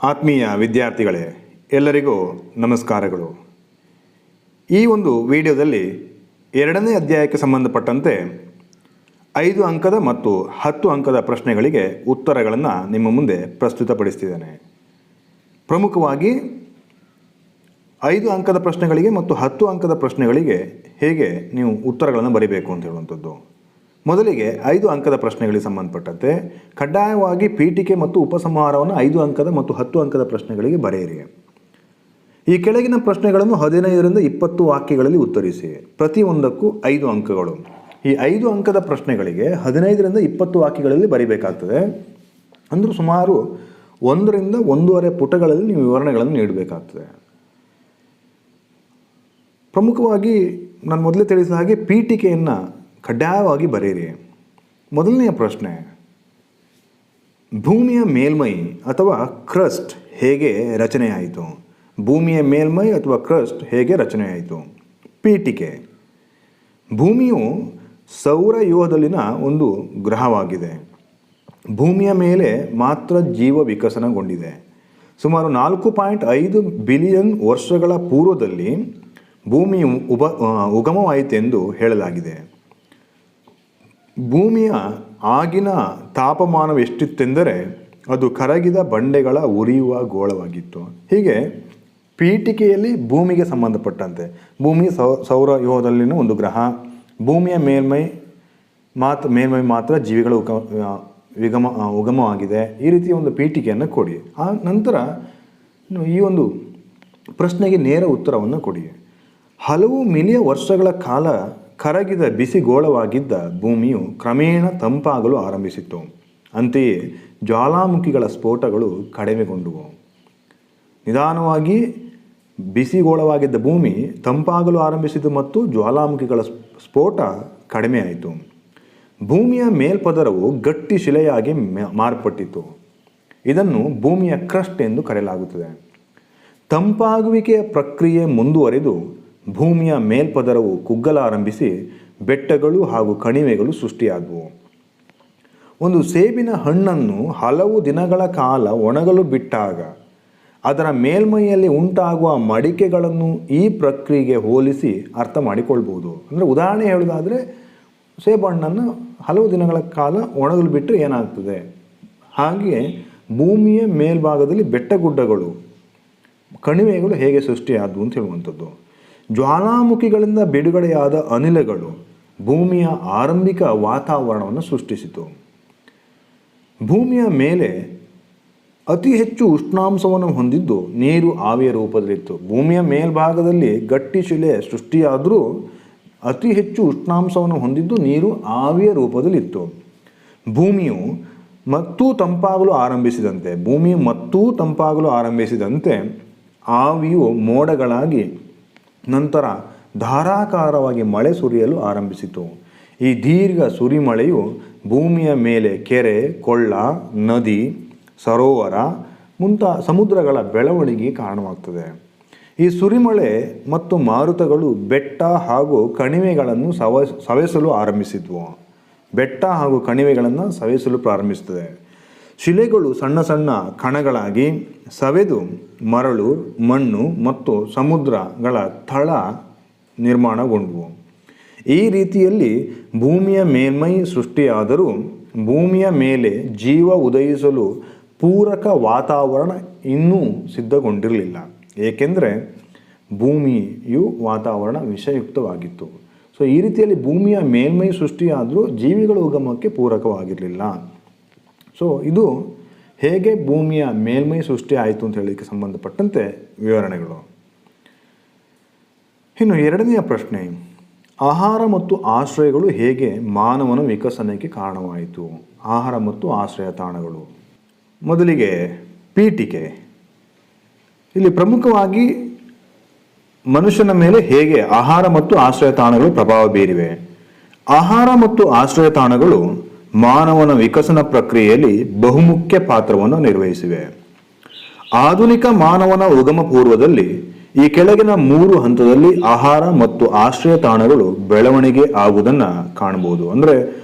ಆತ್ಮೀಯ ವಿದ್ಯಾರ್ಥಿಗಳೇ, ಎಲ್ಲರಿಗೂ ನಮಸ್ಕಾರಗಳು. ಈ ಒಂದು ವಿಡಿಯೋದಲ್ಲಿ 2ನೇ ಅಧ್ಯಾಯಕ್ಕೆ ಸಂಬಂಧಪಟ್ಟಂತೆ 5 ಅಂಕದ ಮತ್ತು 10 ಅಂಕದ ಪ್ರಶ್ನೆಗಳಿಗೆ ಉತ್ತರಗಳನ್ನು ನಿಮ್ಮ ಮುಂದೆ ಪ್ರಸ್ತುತಪಡಿಸ್ತಿದ್ದೇನೆ. ಪ್ರಮುಖವಾಗಿ 5 ಅಂಕದ ಪ್ರಶ್ನೆಗಳಿಗೆ ಮತ್ತು 10 ಅಂಕದ ಪ್ರಶ್ನೆಗಳಿಗೆ ಹೇಗೆ ನೀವು ಉತ್ತರಗಳನ್ನು ಬರೀಬೇಕು ಅಂತ ಹೇಳುವಂಥದ್ದು. ಮೊದಲಿಗೆ 5 ಅಂಕದ ಪ್ರಶ್ನೆಗಳಿಗೆ ಸಂಬಂಧಪಟ್ಟಂತೆ ಕಡ್ಡಾಯವಾಗಿ ಪೀಠಿಕೆ ಮತ್ತು ಉಪಸಂಹಾರವನ್ನು 5 ಅಂಕದ ಮತ್ತು 10 ಅಂಕದ ಪ್ರಶ್ನೆಗಳಿಗೆ ಬರೆಯಿರಿ. ಈ ಕೆಳಗಿನ ಪ್ರಶ್ನೆಗಳನ್ನು 15ರಿಂದ 20 ವಾಕ್ಯಗಳಲ್ಲಿ ಉತ್ತರಿಸಿ. ಪ್ರತಿಯೊಂದಕ್ಕೂ 5 ಅಂಕಗಳು. ಈ 5 ಅಂಕದ ಪ್ರಶ್ನೆಗಳಿಗೆ 15ರಿಂದ 20 ವಾಕ್ಯಗಳಲ್ಲಿ ಬರೀಬೇಕಾಗ್ತದೆ. ಅಂದರೂ ಸುಮಾರು 1ರಿಂದ 1.5 ಪುಟಗಳಲ್ಲಿ ನೀವು ವಿವರಣೆಗಳನ್ನು ನೀಡಬೇಕಾಗ್ತದೆ. ಪ್ರಮುಖವಾಗಿ ನಾನು ಮೊದಲೇ ತಿಳಿಸಿದ ಹಾಗೆ ಪೀಠಿಕೆಯನ್ನು ಕಡ್ಡಾಯವಾಗಿ ಬರೆಯಿರಿ. ಮೊದಲನೆಯ ಪ್ರಶ್ನೆ, ಭೂಮಿಯ ಮೇಲ್ಮೈ ಅಥವಾ ಕ್ರಸ್ಟ್ ಹೇಗೆ ರಚನೆಯಾಯಿತು? ಭೂಮಿಯ ಮೇಲ್ಮೈ ಅಥವಾ ಕ್ರಸ್ಟ್ ಹೇಗೆ ರಚನೆಯಾಯಿತು? ಪೀಠಿಕೆ, ಭೂಮಿಯು ಸೌರವ್ಯೂಹದಲ್ಲಿನ ಒಂದು ಗ್ರಹವಾಗಿದೆ. ಭೂಮಿಯ ಮೇಲೆ ಮಾತ್ರ ಜೀವ ವಿಕಸನಗೊಂಡಿದೆ. ಸುಮಾರು 4.5 ಬಿಲಿಯನ್ ವರ್ಷಗಳ ಪೂರ್ವದಲ್ಲಿ ಭೂಮಿಯು ಉಗಮವಾಯಿತೆಂದು ಹೇಳಲಾಗಿದೆ. ಭೂಮಿಯ ಆಗಿನ ತಾಪಮಾನವೆಷ್ಟಿತ್ತೆಂದರೆ ಅದು ಕರಗಿದ ಬಂಡೆಗಳ ಉರಿಯುವ ಗೋಳವಾಗಿತ್ತು. ಹೀಗೆ ಪೀಠಿಕೆಯಲ್ಲಿ ಭೂಮಿಗೆ ಸಂಬಂಧಪಟ್ಟಂತೆ ಭೂಮಿ ಸೌರವ್ಯೂಹದಲ್ಲಿನ ಒಂದು ಗ್ರಹ, ಭೂಮಿಯ ಮೇಲ್ಮೈ ಮಾತ್ರ ಜೀವಿಗಳ ಉಗಮವಾಗಿದೆ. ಈ ರೀತಿಯ ಒಂದು ಪೀಠಿಕೆಯನ್ನು ಕೊಡಿ. ಆ ನಂತರ ಈ ಒಂದು ಪ್ರಶ್ನೆಗೆ ನೇರ ಉತ್ತರವನ್ನು ಕೊಡಿ. ಹಲವು ಮಿಲಿಯನ್ ವರ್ಷಗಳ ಕಾಲ ಕರಗಿದ ಬಿಸಿಗೋಳವಾಗಿದ್ದ ಭೂಮಿಯು ಕ್ರಮೇಣ ತಂಪಾಗಲು ಆರಂಭಿಸಿತು. ಅಂತೆಯೇ ಜ್ವಾಲಾಮುಖಿಗಳ ಸ್ಫೋಟಗಳು ಕಡಿಮೆಗೊಂಡವು. ನಿಧಾನವಾಗಿ ಬಿಸಿಗೋಳವಾಗಿದ್ದ ಭೂಮಿ ತಂಪಾಗಲು ಆರಂಭಿಸಿತು ಮತ್ತು ಜ್ವಾಲಾಮುಖಿಗಳ ಸ್ಫೋಟ ಕಡಿಮೆಯಾಯಿತು. ಭೂಮಿಯ ಮೇಲ್ಪದರವು ಗಟ್ಟಿ ಶಿಲೆಯಾಗಿ ಮಾರ್ಪಟ್ಟಿತು. ಇದನ್ನು ಭೂಮಿಯ ಕ್ರಸ್ಟ್ ಎಂದು ಕರೆಯಲಾಗುತ್ತದೆ. ತಂಪಾಗುವಿಕೆಯ ಪ್ರಕ್ರಿಯೆ ಮುಂದುವರೆದು ಭೂಮಿಯ ಮೇಲ್ಪದರವು ಕುಗ್ಗಲಾರಂಭಿಸಿ ಬೆಟ್ಟಗಳು ಹಾಗೂ ಕಣಿವೆಗಳು ಸೃಷ್ಟಿಯಾದವು. ಒಂದು ಸೇಬಿನ ಹಣ್ಣನ್ನು ಹಲವು ದಿನಗಳ ಕಾಲ ಒಣಗಲು ಬಿಟ್ಟಾಗ ಅದರ ಮೇಲ್ಮೈಯಲ್ಲಿ ಉಂಟಾಗುವ ಮಡಿಕೆಗಳನ್ನು ಈ ಪ್ರಕ್ರಿಯೆಗೆ ಹೋಲಿಸಿ ಅರ್ಥ ಮಾಡಿಕೊಳ್ಬೋದು. ಅಂದರೆ ಉದಾಹರಣೆ ಹೇಳೋದಾದರೆ, ಸೇಬು ಹಣ್ಣನ್ನು ಹಲವು ದಿನಗಳ ಕಾಲ ಒಣಗಲು ಬಿಟ್ಟರೆ ಏನಾಗ್ತದೆ, ಹಾಗೆ ಭೂಮಿಯ ಮೇಲ್ಭಾಗದಲ್ಲಿ ಬೆಟ್ಟಗುಡ್ಡಗಳು, ಕಣಿವೆಗಳು ಹೇಗೆ ಸೃಷ್ಟಿಯಾದವು ಅಂತ ಹೇಳುವಂಥದ್ದು. ಜ್ವಾಲಾಮುಖಿಗಳಿಂದ ಬಿಡುಗಡೆಯಾದ ಅನಿಲಗಳು ಭೂಮಿಯ ಆರಂಭಿಕ ವಾತಾವರಣವನ್ನು ಸೃಷ್ಟಿಸಿತು. ಭೂಮಿಯ ಮೇಲೆ ಅತಿ ಹೆಚ್ಚು ಉಷ್ಣಾಂಶವನ್ನು ಹೊಂದಿದ್ದು ನೀರು ಆವಿಯ ರೂಪದಲ್ಲಿತ್ತು. ಭೂಮಿಯ ಮೇಲ್ಭಾಗದಲ್ಲಿ ಗಟ್ಟಿ ಶಿಲೆ ಸೃಷ್ಟಿಯಾದರೂ ಅತಿ ಹೆಚ್ಚು ಉಷ್ಣಾಂಶವನ್ನು ಹೊಂದಿದ್ದು ನೀರು ಆವಿಯ ರೂಪದಲ್ಲಿತ್ತು. ಭೂಮಿಯು ಮತ್ತೂ ತಂಪಾಗಲು ಆರಂಭಿಸಿದಂತೆ ಆವಿಯು ಮೋಡಗಳಾಗಿ ನಂತರ ಧಾರಾಕಾರವಾಗಿ ಮಳೆ ಸುರಿಯಲು ಆರಂಭಿಸಿತು. ಈ ದೀರ್ಘ ಸುರಿಮಳೆಯು ಭೂಮಿಯ ಮೇಲೆ ಕೆರೆ, ಕೊಳ್ಳ, ನದಿ, ಸರೋವರ ಸಮುದ್ರಗಳ ಬೆಳವಣಿಗೆಗೆ ಕಾರಣವಾಗ್ತದೆ. ಈ ಸುರಿಮಳೆ ಮತ್ತು ಮಾರುತಗಳು ಬೆಟ್ಟ ಹಾಗೂ ಕಣಿವೆಗಳನ್ನು ಸವೆಸಲು ಪ್ರಾರಂಭಿಸುತ್ತದೆ. ಶಿಲೆಗಳು ಸಣ್ಣ ಸಣ್ಣ ಕಣಗಳಾಗಿ ಸವೆದು ಮರಳು, ಮಣ್ಣು ಮತ್ತು ಸಮುದ್ರಗಳ ತಳ ನಿರ್ಮಾಣಗೊಂಡವು. ಈ ರೀತಿಯಲ್ಲಿ ಭೂಮಿಯ ಮೇಲ್ಮೈ ಸೃಷ್ಟಿಯಾದರೂ ಭೂಮಿಯ ಮೇಲೆ ಜೀವ ಉದಯಿಸಲು ಪೂರಕ ವಾತಾವರಣ ಇನ್ನೂ ಸಿದ್ಧಗೊಂಡಿರಲಿಲ್ಲ. ಏಕೆಂದರೆ ಭೂಮಿಯು ವಾತಾವರಣ ವಿಷಯುಕ್ತವಾಗಿತ್ತು. ಸೊ ಈ ರೀತಿಯಲ್ಲಿ ಭೂಮಿಯ ಮೇಲ್ಮೈ ಸೃಷ್ಟಿಯಾದರೂ ಜೀವಿಗಳ ಉಗಮಕ್ಕೆ ಪೂರಕವಾಗಿರಲಿಲ್ಲ. ಸೊ ಇದು ಹೇಗೆ ಭೂಮಿಯ ಮೇಲ್ಮೈ ಸೃಷ್ಟಿ ಆಯಿತು ಅಂತ ಹೇಳಲಿಕ್ಕೆ ಸಂಬಂಧಪಟ್ಟಂತೆ ವಿವರಣೆಗಳು. ಇನ್ನು 2ನೆಯ ಪ್ರಶ್ನೆ, ಆಹಾರ ಮತ್ತು ಆಶ್ರಯಗಳು ಹೇಗೆ ಮಾನವನ ವಿಕಸನಕ್ಕೆ ಕಾರಣವಾಯಿತು? ಆಹಾರ ಮತ್ತು ಆಶ್ರಯ ತಾಣಗಳು. ಮೊದಲಿಗೆ ಪೀಠಿಕೆ. ಇಲ್ಲಿ ಪ್ರಮುಖವಾಗಿ ಮನುಷ್ಯನ ಮೇಲೆ ಹೇಗೆ ಆಹಾರ ಮತ್ತು ಆಶ್ರಯ ತಾಣಗಳು ಪ್ರಭಾವ ಬೀರಿವೆ. ಆಹಾರ ಮತ್ತು ಆಶ್ರಯ ತಾಣಗಳು ಮಾನವನ ವಿಕಸನ ಪ್ರಕ್ರಿಯೆಯಲ್ಲಿ ಬಹುಮುಖ್ಯ ಪಾತ್ರವನ್ನು ನಿರ್ವಹಿಸಿವೆ. ಆಧುನಿಕ ಮಾನವನ ಉಗಮ ಪೂರ್ವದಲ್ಲಿ ಈ ಕೆಳಗಿನ 3 ಹಂತದಲ್ಲಿ ಆಹಾರ ಮತ್ತು ಆಶ್ರಯ ತಾಣಗಳು ಬೆಳವಣಿಗೆ ಆಗುವುದನ್ನು ಕಾಣಬಹುದು. ಅಂದರೆ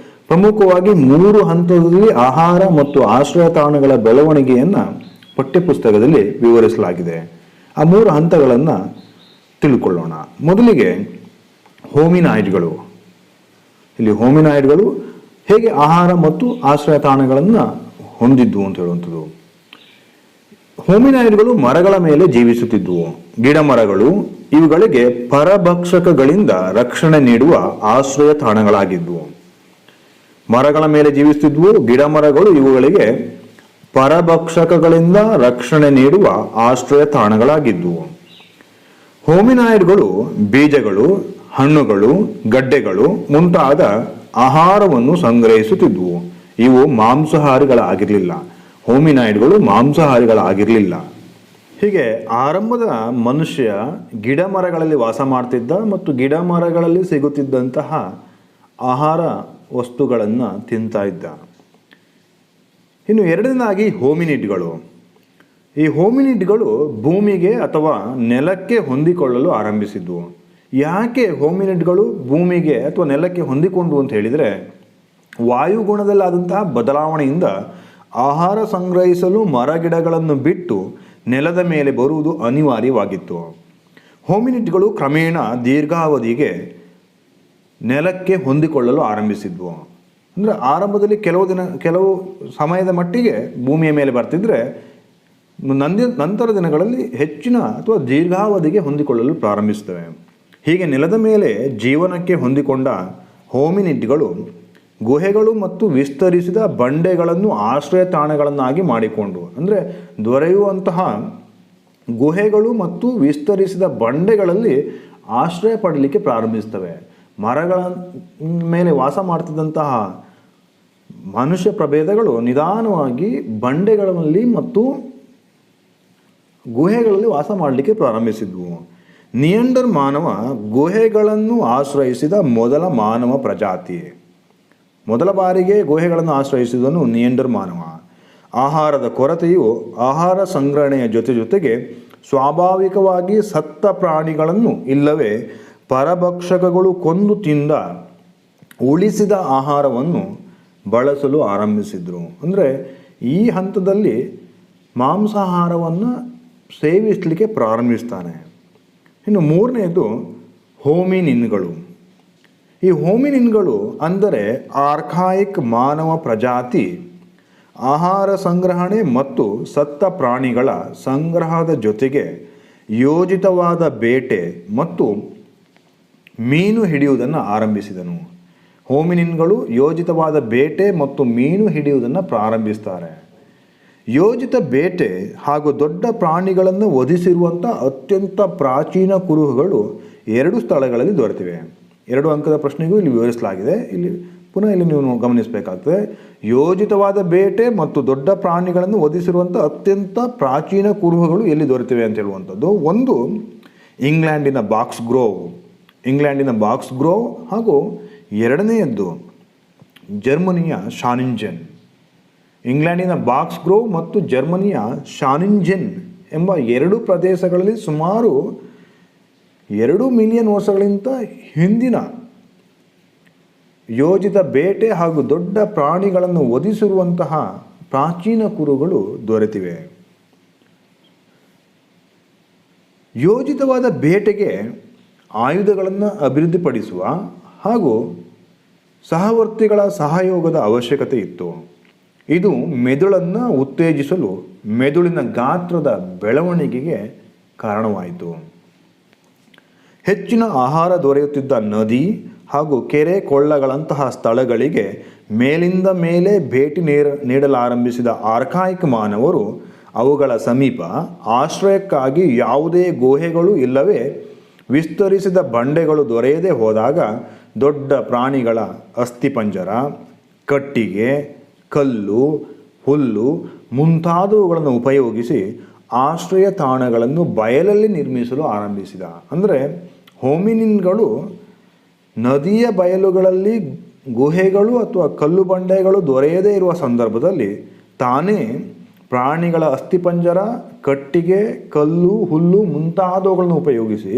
ಪ್ರಮುಖವಾಗಿ 3 ಹಂತದಲ್ಲಿ ಆಹಾರ ಮತ್ತು ಆಶ್ರಯ ತಾಣಗಳ ಬೆಳವಣಿಗೆಯನ್ನು ಪಠ್ಯಪುಸ್ತಕದಲ್ಲಿ ವಿವರಿಸಲಾಗಿದೆ. ಆ 3 ಹಂತಗಳನ್ನು ತಿಳ್ಕೊಳ್ಳೋಣ. ಮೊದಲಿಗೆ ಹೋಮಿನಾಯ್ಡ್ಗಳು. ಇಲ್ಲಿ ಹೋಮಿನಾಯ್ಡ್ಗಳು ಹೇಗೆ ಆಹಾರ ಮತ್ತು ಆಶ್ರಯ ತಾಣಗಳನ್ನು ಹೊಂದಿದ್ವು ಅಂತ ಹೇಳುವಂಥದ್ದು. ಹೋಮಿನಾಯ್ಡ್ಗಳು ಮರಗಳ ಮೇಲೆ ಜೀವಿಸುತ್ತಿದ್ದುವು. ಗಿಡ ಮರಗಳು ಇವುಗಳಿಗೆ ಪರಭಕ್ಷಕಗಳಿಂದ ರಕ್ಷಣೆ ನೀಡುವ ಆಶ್ರಯ ತಾಣಗಳಾಗಿದ್ವು. ಮರಗಳ ಮೇಲೆ ಜೀವಿಸುತ್ತಿದ್ವು. ಗಿಡ ಮರಗಳು ಇವುಗಳಿಗೆ ಪರಭಕ್ಷಕಗಳಿಂದ ರಕ್ಷಣೆ ನೀಡುವ ಆಶ್ರಯ ತಾಣಗಳಾಗಿದ್ವು. ಹೋಮಿನಾಯ್ಡ್ಗಳು ಬೀಜಗಳು, ಹಣ್ಣುಗಳು, ಗಡ್ಡೆಗಳು ಮುಂತಾದ ಆಹಾರವನ್ನು ಸಂಗ್ರಹಿಸುತ್ತಿದ್ವು. ಇವು ಮಾಂಸಾಹಾರಿಗಳಾಗಿರಲಿಲ್ಲ. ಹೋಮಿನಾಯ್ಡ್ಗಳು ಮಾಂಸಾಹಾರಿಗಳಾಗಿರಲಿಲ್ಲ. ಹೀಗೆ ಆರಂಭದ ಮನುಷ್ಯ ಗಿಡ ಮರಗಳಲ್ಲಿ ವಾಸ ಮಾಡ್ತಿದ್ದ ಮತ್ತು ಗಿಡ ಮರಗಳಲ್ಲಿ ಸಿಗುತ್ತಿದ್ದಂತಹ ಆಹಾರ ವಸ್ತುಗಳನ್ನು ತಿಂತಾ ಇದ್ದ. ಇನ್ನು ಎರಡನೇದಾಗಿ ಹೋಮಿನಿಡ್ಗಳು. ಈ ಹೋಮಿನಿಡ್ಗಳು ಭೂಮಿಗೆ ಅಥವಾ ನೆಲಕ್ಕೆ ಹೊಂದಿಕೊಳ್ಳಲು ಆರಂಭಿಸಿದ್ವು. ಯಾಕೆ ಹೋಮಿನಿಡ್ಗಳು ಭೂಮಿಗೆ ಅಥವಾ ನೆಲಕ್ಕೆ ಹೊಂದಿಕೊಂಡು ಅಂತ ಹೇಳಿದರೆ, ವಾಯುಗುಣದಲ್ಲಾದಂತಹ ಬದಲಾವಣೆಯಿಂದ ಆಹಾರ ಸಂಗ್ರಹಿಸಲು ಮರಗಿಡಗಳನ್ನು ಬಿಟ್ಟು ನೆಲದ ಮೇಲೆ ಬರುವುದು ಅನಿವಾರ್ಯವಾಗಿತ್ತು. ಹೋಮಿನಿಡ್ಗಳು ಕ್ರಮೇಣ ದೀರ್ಘಾವಧಿಗೆ ನೆಲಕ್ಕೆ ಹೊಂದಿಕೊಳ್ಳಲು ಆರಂಭಿಸಿದ್ವು. ಅಂದರೆ ಆರಂಭದಲ್ಲಿ ಕೆಲವು ಸಮಯದ ಮಟ್ಟಿಗೆ ಭೂಮಿಯ ಮೇಲೆ ಬರ್ತಿದ್ರೆ ನಂತರ ದಿನಗಳಲ್ಲಿ ಹೆಚ್ಚಿನ ಅಥವಾ ದೀರ್ಘಾವಧಿಗೆ ಹೊಂದಿಕೊಳ್ಳಲು ಪ್ರಾರಂಭಿಸ್ತವೆ. ಹೀಗೆ ನೆಲದ ಮೇಲೆ ಜೀವನಕ್ಕೆ ಹೊಂದಿಕೊಂಡ ಹೋಮಿನಿಡ್ಗಳು ಗುಹೆಗಳು ಮತ್ತು ವಿಸ್ತರಿಸಿದ ಬಂಡೆಗಳನ್ನು ಆಶ್ರಯ ತಾಣಗಳನ್ನಾಗಿ ಮಾಡಿಕೊಂಡು, ಅಂದರೆ ದೊರೆಯುವಂತಹ ಗುಹೆಗಳು ಮತ್ತು ವಿಸ್ತರಿಸಿದ ಬಂಡೆಗಳಲ್ಲಿ ಆಶ್ರಯ ಪಡಲಿಕ್ಕೆ ಪ್ರಾರಂಭಿಸ್ತವೆ. ಮರಗಳ ಮೇಲೆ ವಾಸ ಮಾಡ್ತಿದ್ದಂತಹ ಮನುಷ್ಯ ಪ್ರಭೇದಗಳು ನಿಧಾನವಾಗಿ ಬಂಡೆಗಳಲ್ಲಿ ಮತ್ತು ಗುಹೆಗಳಲ್ಲಿ ವಾಸ ಮಾಡಲಿಕ್ಕೆ ಪ್ರಾರಂಭಿಸಿದ್ವು. ನಿಯಾಂಡರ್ ಮಾನವ ಗುಹೆಗಳನ್ನು ಆಶ್ರಯಿಸಿದ ಮೊದಲ ಮಾನವ ಪ್ರಜಾತಿ. ಮೊದಲ ಬಾರಿಗೆ ಗುಹೆಗಳನ್ನು ಆಶ್ರಯಿಸಿದನು ನಿಯಾಂಡರ್ ಮಾನವ. ಆಹಾರದ ಕೊರತೆಯು ಆಹಾರ ಸಂಗ್ರಹಣೆಯ ಜೊತೆಗೆ ಸ್ವಾಭಾವಿಕವಾಗಿ ಸತ್ತ ಪ್ರಾಣಿಗಳನ್ನು ಇಲ್ಲವೇ ಪರಭಕ್ಷಕಗಳು ಕೊಂದು ತಿಂದ ಉಳಿಸಿದ ಆಹಾರವನ್ನು ಬಳಸಲು ಆರಂಭಿಸಿದರು. ಅಂದರೆ ಈ ಹಂತದಲ್ಲಿ ಮಾಂಸಾಹಾರವನ್ನು ಸೇವಿಸಲಿಕ್ಕೆ ಪ್ರಾರಂಭಿಸ್ತಾನೆ. ಇನ್ನು ಮೂರನೆಯದು ಹೋಮಿನಿನ್ಗಳು. ಈ ಹೋಮಿನಿನ್ಗಳು ಅಂದರೆ ಆರ್ಕಾಯಿಕ್ ಮಾನವ ಪ್ರಜಾತಿ ಆಹಾರ ಸಂಗ್ರಹಣೆ ಮತ್ತು ಸತ್ತ ಪ್ರಾಣಿಗಳ ಸಂಗ್ರಹದ ಜೊತೆಗೆ ಯೋಜಿತವಾದ ಬೇಟೆ ಮತ್ತು ಮೀನು ಹಿಡಿಯುವುದನ್ನು ಆರಂಭಿಸಿದನು. ಹೋಮಿನಿನ್ಗಳು ಯೋಜಿತವಾದ ಬೇಟೆ ಮತ್ತು ಮೀನು ಹಿಡಿಯುವುದನ್ನು ಪ್ರಾರಂಭಿಸ್ತಾರೆ. ಯೋಜಿತ ಬೇಟೆ ಹಾಗೂ ದೊಡ್ಡ ಪ್ರಾಣಿಗಳನ್ನು ವಧಿಸಿರುವಂಥ ಅತ್ಯಂತ ಪ್ರಾಚೀನ ಕುರುಹುಗಳು 2 ಸ್ಥಳಗಳಲ್ಲಿ ದೊರೆತಿವೆ. 2 ಅಂಕದ ಪ್ರಶ್ನೆಗೂ ಇಲ್ಲಿ ವಿವರಿಸಲಾಗಿದೆ. ಇಲ್ಲಿ ನೀವು ಗಮನಿಸಬೇಕಾಗ್ತದೆ. ಯೋಜಿತವಾದ ಬೇಟೆ ಮತ್ತು ದೊಡ್ಡ ಪ್ರಾಣಿಗಳನ್ನು ವಧಿಸಿರುವಂಥ ಅತ್ಯಂತ ಪ್ರಾಚೀನ ಕುರುಹುಗಳು ಎಲ್ಲಿ ದೊರೆತಿವೆ ಅಂತ ಹೇಳುವಂಥದ್ದು. ಒಂದು ಇಂಗ್ಲೆಂಡಿನ ಬಾಕ್ಸ್ ಗ್ರೋವ್ ಹಾಗೂ ಎರಡನೆಯದ್ದು ಜರ್ಮನಿಯ ಶಾನಿಂಜೆನ್. ಇಂಗ್ಲೆಂಡಿನ ಬಾಕ್ಸ್ ಗ್ರೋವ್ ಮತ್ತು ಜರ್ಮನಿಯ ಶಾನಿಂಜೆನ್ ಎಂಬ 2 ಪ್ರದೇಶಗಳಲ್ಲಿ ಸುಮಾರು 2 ಮಿಲಿಯನ್ ವರ್ಷಗಳಿಗಿಂತ ಹಿಂದಿನ ಯೋಜಿತ ಬೇಟೆ ಹಾಗೂ ದೊಡ್ಡ ಪ್ರಾಣಿಗಳನ್ನು ವಧಿಸಿರುವಂತಹ ಪ್ರಾಚೀನ ಕುರುಹುಗಳು ದೊರೆತಿವೆ. ಯೋಜಿತವಾದ ಬೇಟೆಗೆ ಆಯುಧಗಳನ್ನು ಅಭಿವೃದ್ಧಿಪಡಿಸುವ ಹಾಗೂ ಸಹವರ್ತಿಗಳ ಸಹಯೋಗದ ಅವಶ್ಯಕತೆ ಇತ್ತು. ಇದು ಮೆದುಳನ್ನು ಉತ್ತೇಜಿಸಲು ಮೆದುಳಿನ ಗಾತ್ರದ ಬೆಳವಣಿಗೆಗೆ ಕಾರಣವಾಯಿತು. ಹೆಚ್ಚಿನ ಆಹಾರ ದೊರೆಯುತ್ತಿದ್ದ ನದಿ ಹಾಗೂ ಕೆರೆ ಕೊಳ್ಳಗಳಂತಹ ಸ್ಥಳಗಳಿಗೆ ಮೇಲಿಂದ ಮೇಲೆ ಭೇಟಿ ನೀಡಲಾರಂಭಿಸಿದ ಆರ್ಕಾಯಿಕ್ ಮಾನವರು ಅವುಗಳ ಸಮೀಪ ಆಶ್ರಯಕ್ಕಾಗಿ ಯಾವುದೇ ಗುಹೆಗಳು ಇಲ್ಲವೇ ವಿಸ್ತರಿಸಿದ ಬಂಡೆಗಳು ದೊರೆಯದೆ ಹೋದಾಗ ದೊಡ್ಡ ಪ್ರಾಣಿಗಳ ಅಸ್ಥಿಪಂಜರ, ಕಟ್ಟಿಗೆ, ಕಲ್ಲು, ಹುಲ್ಲು ಮುಂತಾದವುಗಳನ್ನು ಉಪಯೋಗಿಸಿ ಆಶ್ರಯ ತಾಣಗಳನ್ನು ಬಯಲಲ್ಲಿ ನಿರ್ಮಿಸಲು ಆರಂಭಿಸಿದ. ಅಂದರೆ ಹೋಮಿನಿನ್ಗಳು ನದಿಯ ಬಯಲುಗಳಲ್ಲಿ ಗುಹೆಗಳು ಅಥವಾ ಕಲ್ಲು ಬಂಡೆಗಳು ದೊರೆಯದೇ ಇರುವ ಸಂದರ್ಭದಲ್ಲಿ ತಾನೇ ಪ್ರಾಣಿಗಳ ಅಸ್ಥಿಪಂಜರ, ಕಟ್ಟಿಗೆ, ಕಲ್ಲು, ಹುಲ್ಲು ಮುಂತಾದವುಗಳನ್ನು ಉಪಯೋಗಿಸಿ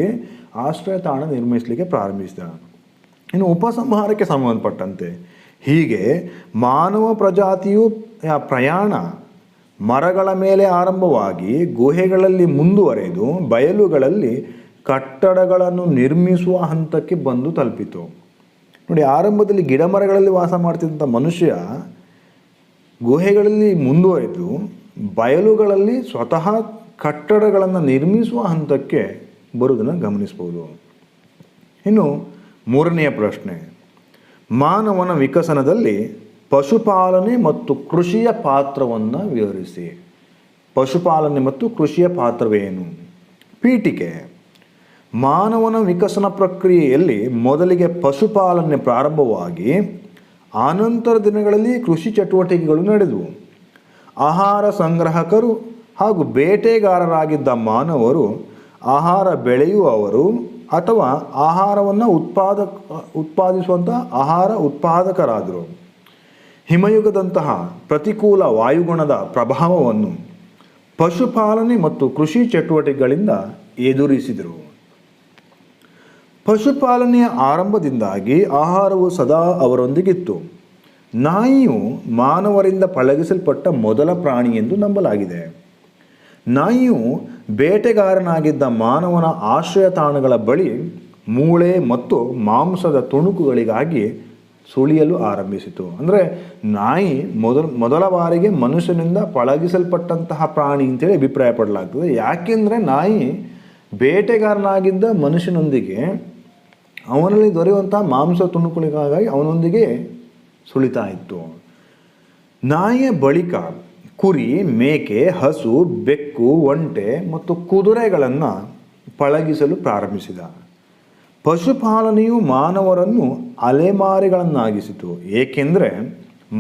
ಆಶ್ರಯ ತಾಣ ನಿರ್ಮಿಸಲಿಕ್ಕೆ ಪ್ರಾರಂಭಿಸಿದ. ಇನ್ನು ಉಪಸಂಹಾರಕ್ಕೆ ಸಂಬಂಧಪಟ್ಟಂತೆ ಹೀಗೆ ಮಾನವ ಪ್ರಜಾತಿಯು ಪ್ರಯಾಣ ಮರಗಳ ಮೇಲೆ ಆರಂಭವಾಗಿ ಗುಹೆಗಳಲ್ಲಿ ಮುಂದುವರೆದು ಬಯಲುಗಳಲ್ಲಿ ಕಟ್ಟಡಗಳನ್ನು ನಿರ್ಮಿಸುವ ಹಂತಕ್ಕೆ ಬಂದು ತಲುಪಿತು. ನೋಡಿ, ಆರಂಭದಲ್ಲಿ ಗಿಡ ಮರಗಳಲ್ಲಿ ವಾಸ ಮಾಡ್ತಿದ್ದಂಥ ಮನುಷ್ಯ ಗುಹೆಗಳಲ್ಲಿ ಮುಂದುವರೆದು ಬಯಲುಗಳಲ್ಲಿ ಸ್ವತಃ ಕಟ್ಟಡಗಳನ್ನು ನಿರ್ಮಿಸುವ ಹಂತಕ್ಕೆ ಬರುವುದನ್ನು ಗಮನಿಸ್ಬೋದು. ಇನ್ನು ಮೂರನೆಯ ಪ್ರಶ್ನೆ, ಮಾನವನ ವಿಕಸನದಲ್ಲಿ ಪಶುಪಾಲನೆ ಮತ್ತು ಕೃಷಿಯ ಪಾತ್ರವನ್ನು ವಿವರಿಸಿ. ಪಶುಪಾಲನೆ ಮತ್ತು ಕೃಷಿಯ ಪಾತ್ರವೇನು? ಪೀಠಿಕೆ. ಮಾನವನ ವಿಕಸನ ಪ್ರಕ್ರಿಯೆಯಲ್ಲಿ ಮೊದಲಿಗೆ ಪಶುಪಾಲನೆ ಪ್ರಾರಂಭವಾಗಿ ಆನಂತರ ದಿನಗಳಲ್ಲಿ ಕೃಷಿ ಚಟುವಟಿಕೆಗಳು ನಡೆದವು. ಆಹಾರ ಸಂಗ್ರಾಹಕರು ಹಾಗೂ ಬೇಟೆಗಾರರಾಗಿದ್ದ ಮಾನವರು ಆಹಾರ ಬೆಳೆಯುವವರು ಅಥವಾ ಆಹಾರವನ್ನು ಉತ್ಪಾದಿಸುವಂಥ ಆಹಾರ ಉತ್ಪಾದಕರಾದರು. ಹಿಮಯುಗದಂತಹ ಪ್ರತಿಕೂಲ ವಾಯುಗುಣದ ಪ್ರಭಾವವನ್ನು ಪಶುಪಾಲನೆ ಮತ್ತು ಕೃಷಿ ಚಟುವಟಿಕೆಗಳಿಂದ ಎದುರಿಸಿದರು. ಪಶುಪಾಲನೆಯ ಆರಂಭದಿಂದಾಗಿ ಆಹಾರವು ಸದಾ ಅವರೊಂದಿಗಿತ್ತು. ನಾಯಿಯು ಮಾನವರಿಂದ ಪಳಗಿಸಲ್ಪಟ್ಟ ಮೊದಲ ಪ್ರಾಣಿ ಎಂದು ನಂಬಲಾಗಿದೆ. ನಾಯಿಯು ಬೇಟೆಗಾರನಾಗಿದ್ದ ಮಾನವನ ಆಶ್ರಯ ತಾಣಗಳ ಬಳಿ ಮೂಳೆ ಮತ್ತು ಮಾಂಸದ ತುಣುಕುಗಳಿಗಾಗಿ ಸುಳಿಯಲು ಆರಂಭಿಸಿತು. ಅಂದರೆ ನಾಯಿ ಮೊದಲ ಬಾರಿಗೆ ಮನುಷ್ಯನಿಂದ ಪಳಗಿಸಲ್ಪಟ್ಟಂತಹ ಪ್ರಾಣಿ ಅಂತೇಳಿ ಅಭಿಪ್ರಾಯ ಪಡಲಾಗ್ತದೆ. ಯಾಕೆಂದರೆ ನಾಯಿ ಬೇಟೆಗಾರನಾಗಿದ್ದ ಮನುಷ್ಯನೊಂದಿಗೆ ಅವನಲ್ಲಿ ದೊರೆಯುವಂತಹ ಮಾಂಸ ತುಣುಕುಗಳಿಗಾಗಿ ಅವನೊಂದಿಗೆ ಸುಳಿತಾ ಇತ್ತು. ನಾಯಿಯ ಬಳಿಕ ಕುರಿ, ಮೇಕೆ, ಹಸು, ಬೆಕ್ಕು, ಒಂಟೆ ಮತ್ತು ಕುದುರೆಗಳನ್ನು ಪಳಗಿಸಲು ಪ್ರಾರಂಭಿಸಿದ. ಪಶುಪಾಲನೆಯು ಮಾನವರನ್ನು ಅಲೆಮಾರಿಗಳನ್ನಾಗಿಸಿತು, ಏಕೆಂದರೆ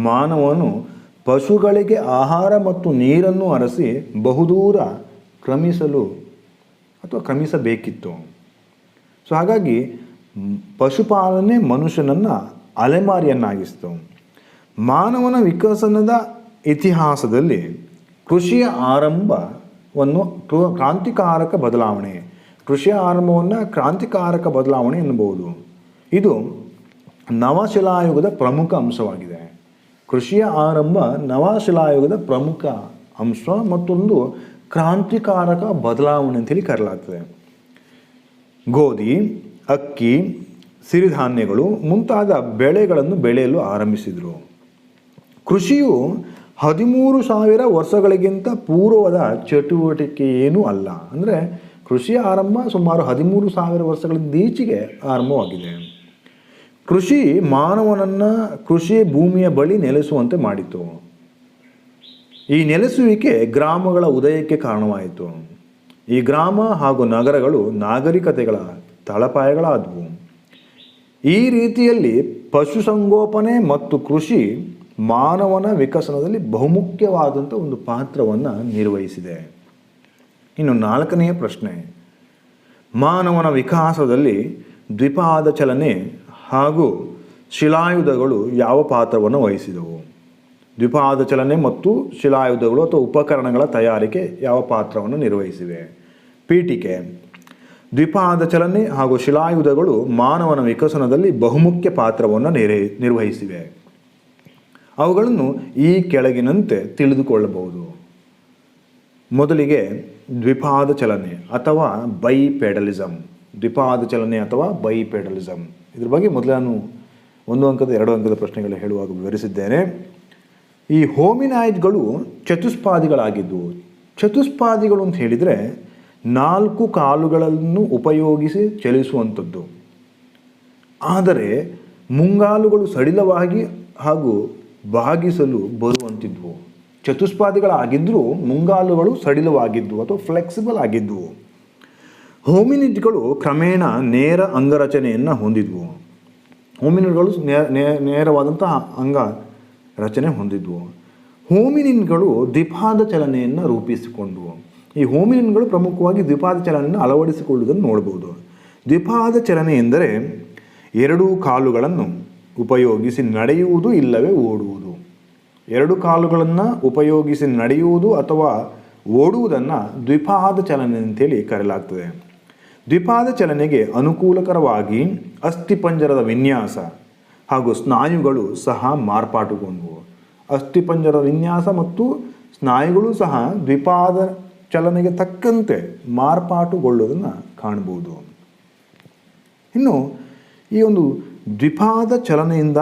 ಮಾನವನು ಪಶುಗಳಿಗೆ ಆಹಾರ ಮತ್ತು ನೀರನ್ನು ಅರಸಿ ಬಹುದೂರ ಕ್ರಮಿಸಬೇಕಿತ್ತು. ಸೊ ಹಾಗಾಗಿ ಪಶುಪಾಲನೆ ಮನುಷ್ಯನನ್ನು ಅಲೆಮಾರಿಯನ್ನಾಗಿಸಿತು. ಮಾನವನ ವಿಕಸನದ ಇತಿಹಾಸದಲ್ಲಿ ಕೃಷಿಯ ಆರಂಭವನ್ನು ಕ್ರಾಂತಿಕಾರಕ ಬದಲಾವಣೆ ಎನ್ನಬಹುದು. ಇದು ನವಶಿಲಾಯುಗದ ಪ್ರಮುಖ ಅಂಶವಾಗಿದೆ. ಕೃಷಿಯ ಆರಂಭ ನವಶಿಲಾಯುಗದ ಪ್ರಮುಖ ಅಂಶ, ಮತ್ತೊಂದು ಕ್ರಾಂತಿಕಾರಕ ಬದಲಾವಣೆ ಅಂತೇಳಿ ಕರೆಯಲಾಗ್ತದೆ. ಗೋಧಿ, ಅಕ್ಕಿ, ಸಿರಿಧಾನ್ಯಗಳು ಮುಂತಾದ ಬೆಳೆಗಳನ್ನು ಬೆಳೆಯಲು ಆರಂಭಿಸಿದರು. ಕೃಷಿಯು 13,000 ವರ್ಷಗಳಿಗಿಂತ ಪೂರ್ವದ ಚಟುವಟಿಕೆಯೇನೂ ಅಲ್ಲ. ಅಂದರೆ ಕೃಷಿಯ ಆರಂಭ ಸುಮಾರು 13,000 ವರ್ಷಗಳಿಂದ ಈಚೆಗೆ ಆರಂಭವಾಗಿದೆ. ಕೃಷಿ ಮಾನವನನ್ನು ಕೃಷಿ ಭೂಮಿಯ ಬಳಿ ನೆಲೆಸುವಂತೆ ಮಾಡಿತು. ಈ ನೆಲೆಸುವಿಕೆ ಗ್ರಾಮಗಳ ಉದಯಕ್ಕೆ ಕಾರಣವಾಯಿತು. ಈ ಗ್ರಾಮ ಹಾಗೂ ನಗರಗಳು ನಾಗರಿಕತೆಗಳ ತಳಪಾಯಗಳಾದವು. ಈ ರೀತಿಯಲ್ಲಿ ಪಶುಸಂಗೋಪನೆ ಮತ್ತು ಕೃಷಿ ಮಾನವನ ವಿಕಸನದಲ್ಲಿ ಬಹುಮುಖ್ಯವಾದಂಥ ಒಂದು ಪಾತ್ರವನ್ನು ನಿರ್ವಹಿಸಿದೆ. ಇನ್ನು 4ನೆಯ ಪ್ರಶ್ನೆ, ಮಾನವನ ವಿಕಾಸದಲ್ಲಿ ದ್ವಿಪಾದ ಚಲನೆ ಹಾಗೂ ಶಿಲಾಯುಧಗಳು ಯಾವ ಪಾತ್ರವನ್ನು ವಹಿಸಿದವು? ದ್ವಿಪಾದ ಚಲನೆ ಮತ್ತು ಶಿಲಾಯುಧಗಳು ಅಥವಾ ಉಪಕರಣಗಳ ತಯಾರಿಕೆ ಯಾವ ಪಾತ್ರವನ್ನು ನಿರ್ವಹಿಸಿವೆ? ಪೀಠಿಕೆ. ದ್ವಿಪಾದ ಚಲನೆ ಹಾಗೂ ಶಿಲಾಯುಧಗಳು ಮಾನವನ ವಿಕಸನದಲ್ಲಿ ಬಹುಮುಖ್ಯ ಪಾತ್ರವನ್ನು ನಿರ್ವಹಿಸಿವೆ. ಅವುಗಳನ್ನು ಈ ಕೆಳಗಿನಂತೆ ತಿಳಿದುಕೊಳ್ಳಬಹುದು. ಮೊದಲಿಗೆ ದ್ವಿಪಾದ ಚಲನೆ ಅಥವಾ ಬೈಪೆಡಲಿಸಮ್. ಇದ್ರ ಬಗ್ಗೆ ಮೊದಲು ನಾನು 1 ಅಂಕದ 2 ಅಂಕದ ಪ್ರಶ್ನೆಗಳು ಹೇಳುವಾಗ ವಿವರಿಸಿದ್ದೇನೆ. ಈ ಹೋಮಿನಾಯ್ಡ್ಗಳು ಚತುಷ್ಪಾದಿಗಳಾಗಿದ್ದವು. ಚತುಷ್ಪಾದಿಗಳು ಅಂತ ಹೇಳಿದರೆ 4 ಕಾಲುಗಳನ್ನು ಉಪಯೋಗಿಸಿ ಚಲಿಸುವಂಥದ್ದು. ಆದರೆ ಮುಂಗಾಲುಗಳು ಸಡಿಲವಾಗಿ ಹಾಗೂ ಬಾಗಿಸಲು ಬರುವಂತಿದ್ವು. ಚತುಷ್ಪಾದಿಗಳಾಗಿದ್ದರೂ ಮುಂಗಾಲುಗಳು ಸಡಿಲವಾಗಿದ್ದವು ಅಥವಾ ಫ್ಲೆಕ್ಸಿಬಲ್ ಆಗಿದ್ದವು. ಹೋಮಿನಿಡ್ಗಳು ಕ್ರಮೇಣ ನೇರ ಅಂಗರಚನೆಯನ್ನು ಹೊಂದಿದ್ವು. ಹೋಮಿನಿಡ್ಗಳು ನೇರವಾದಂತಹ ಅಂಗ ರಚನೆ ಹೊಂದಿದ್ವು. ಹೋಮಿನಿನ್ಗಳು ದ್ವಿಪಾದ ಚಲನೆಯನ್ನು ರೂಪಿಸಿಕೊಂಡವು. ಈ ಹೋಮಿನಿನ್ಗಳು ಪ್ರಮುಖವಾಗಿ ದ್ವಿಪಾದ ಚಲನೆಯನ್ನು ಅಳವಡಿಸಿಕೊಳ್ಳುವುದನ್ನು ನೋಡಬಹುದು. ದ್ವಿಪಾದ ಚಲನೆ ಎಂದರೆ 2 ಕಾಲುಗಳನ್ನು ಉಪಯೋಗಿಸಿ ನಡೆಯುವುದು ಇಲ್ಲವೇ ಓಡುವುದು. 2 ಕಾಲುಗಳನ್ನು ಉಪಯೋಗಿಸಿ ನಡೆಯುವುದು ಅಥವಾ ಓಡುವುದನ್ನು ದ್ವಿಪಾದ ಚಲನೆ ಅಂತೇಳಿ ಕರೆಯಲಾಗ್ತದೆ. ದ್ವಿಪಾದ ಚಲನೆಗೆ ಅನುಕೂಲಕರವಾಗಿ ಅಸ್ಥಿಪಂಜರದ ವಿನ್ಯಾಸ ಹಾಗೂ ಸ್ನಾಯುಗಳು ಸಹ ಮಾರ್ಪಾಟುಗೊಂಡವು. ಅಸ್ಥಿಪಂಜರದ ವಿನ್ಯಾಸ ಮತ್ತು ಸ್ನಾಯುಗಳು ಸಹ ದ್ವಿಪಾದ ಚಲನೆಗೆ ತಕ್ಕಂತೆ ಮಾರ್ಪಾಟುಗೊಳ್ಳುವುದನ್ನು ಕಾಣ್ಬೋದು. ಇನ್ನು ಈ ಒಂದು ದ್ವಿಪಾದ ಚಲನೆಯಿಂದ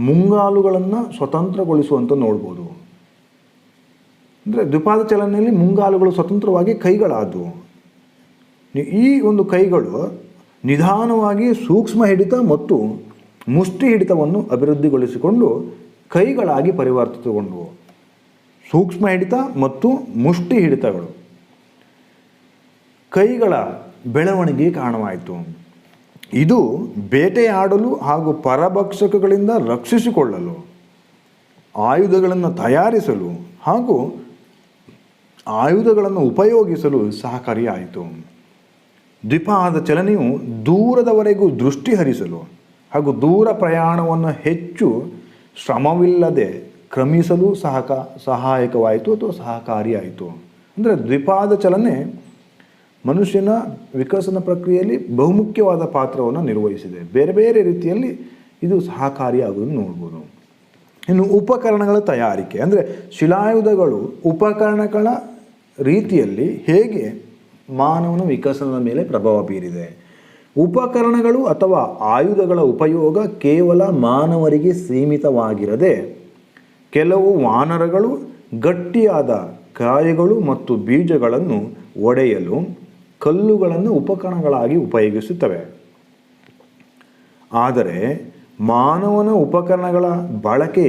ಮುಂಗಾಲುಗಳನ್ನು ಸ್ವತಂತ್ರಗೊಳಿಸುವಂತ ನೋಡ್ಬೋದು. ಅಂದರೆ ದ್ವಿಪಾದ ಚಲನೆಯಲ್ಲಿ ಮುಂಗಾಲುಗಳು ಸ್ವತಂತ್ರವಾಗಿ ಕೈಗಳಾದವು. ಈ ಒಂದು ಕೈಗಳು ನಿಧಾನವಾಗಿ ಸೂಕ್ಷ್ಮ ಹಿಡಿತ ಮತ್ತು ಮುಷ್ಟಿ ಹಿಡಿತವನ್ನು ಅಭಿವೃದ್ಧಿಗೊಳಿಸಿಕೊಂಡು ಕೈಗಳಾಗಿ ಪರಿವರ್ತಿತಗೊಂಡವು. ಸೂಕ್ಷ್ಮ ಹಿಡಿತ ಮತ್ತು ಮುಷ್ಟಿ ಹಿಡಿತಗಳು ಕೈಗಳ ಬೆಳವಣಿಗೆ ಕಾರಣವಾಯಿತು. ಇದು ಬೇಟೆಯಾಡಲು ಹಾಗೂ ಪರಭಕ್ಷಕಗಳಿಂದ ರಕ್ಷಿಸಿಕೊಳ್ಳಲು, ಆಯುಧಗಳನ್ನು ತಯಾರಿಸಲು ಹಾಗೂ ಆಯುಧಗಳನ್ನು ಉಪಯೋಗಿಸಲು ಸಹಕಾರಿಯಾಯಿತು. ದ್ವಿಪಾದ ಚಲನೆಯು ದೂರದವರೆಗೂ ದೃಷ್ಟಿ ಹರಿಸಲು ಹಾಗೂ ದೂರ ಪ್ರಯಾಣವನ್ನು ಹೆಚ್ಚು ಶ್ರಮವಿಲ್ಲದೆ ಕ್ರಮಿಸಲು ಸಹಾಯಕವಾಯಿತು ಅಥವಾ ಸಹಕಾರಿಯಾಯಿತು. ಅಂದರೆ ದ್ವಿಪಾದ ಚಲನೆ ಮನುಷ್ಯನ ವಿಕಸನ ಪ್ರಕ್ರಿಯೆಯಲ್ಲಿ ಬಹುಮುಖ್ಯವಾದ ಪಾತ್ರವನ್ನು ನಿರ್ವಹಿಸಿದೆ. ಬೇರೆ ಬೇರೆ ರೀತಿಯಲ್ಲಿ ಇದು ಸಹಕಾರಿಯಾಗುವುದನ್ನು ನೋಡ್ಬೋದು. ಇನ್ನು ಉಪಕರಣಗಳ ತಯಾರಿಕೆ ಅಂದರೆ ಶಿಲಾಯುಧಗಳು ಉಪಕರಣಗಳ ರೀತಿಯಲ್ಲಿ ಹೇಗೆ ಮಾನವನ ವಿಕಸನದ ಮೇಲೆ ಪ್ರಭಾವ ಬೀರಿದೆ. ಉಪಕರಣಗಳು ಅಥವಾ ಆಯುಧಗಳ ಉಪಯೋಗ ಕೇವಲ ಮಾನವರಿಗೆ ಸೀಮಿತವಾಗಿರದೆ ಕೆಲವು ವಾನರಗಳು ಗಟ್ಟಿಯಾದ ಕಾಯಗಳು ಮತ್ತು ಬೀಜಗಳನ್ನು ಒಡೆಯಲು ಕಲ್ಲುಗಳನ್ನು ಉಪಕರಣಗಳಾಗಿ ಉಪಯೋಗಿಸುತ್ತವೆ. ಆದರೆ ಮಾನವನ ಉಪಕರಣಗಳ ಬಳಕೆ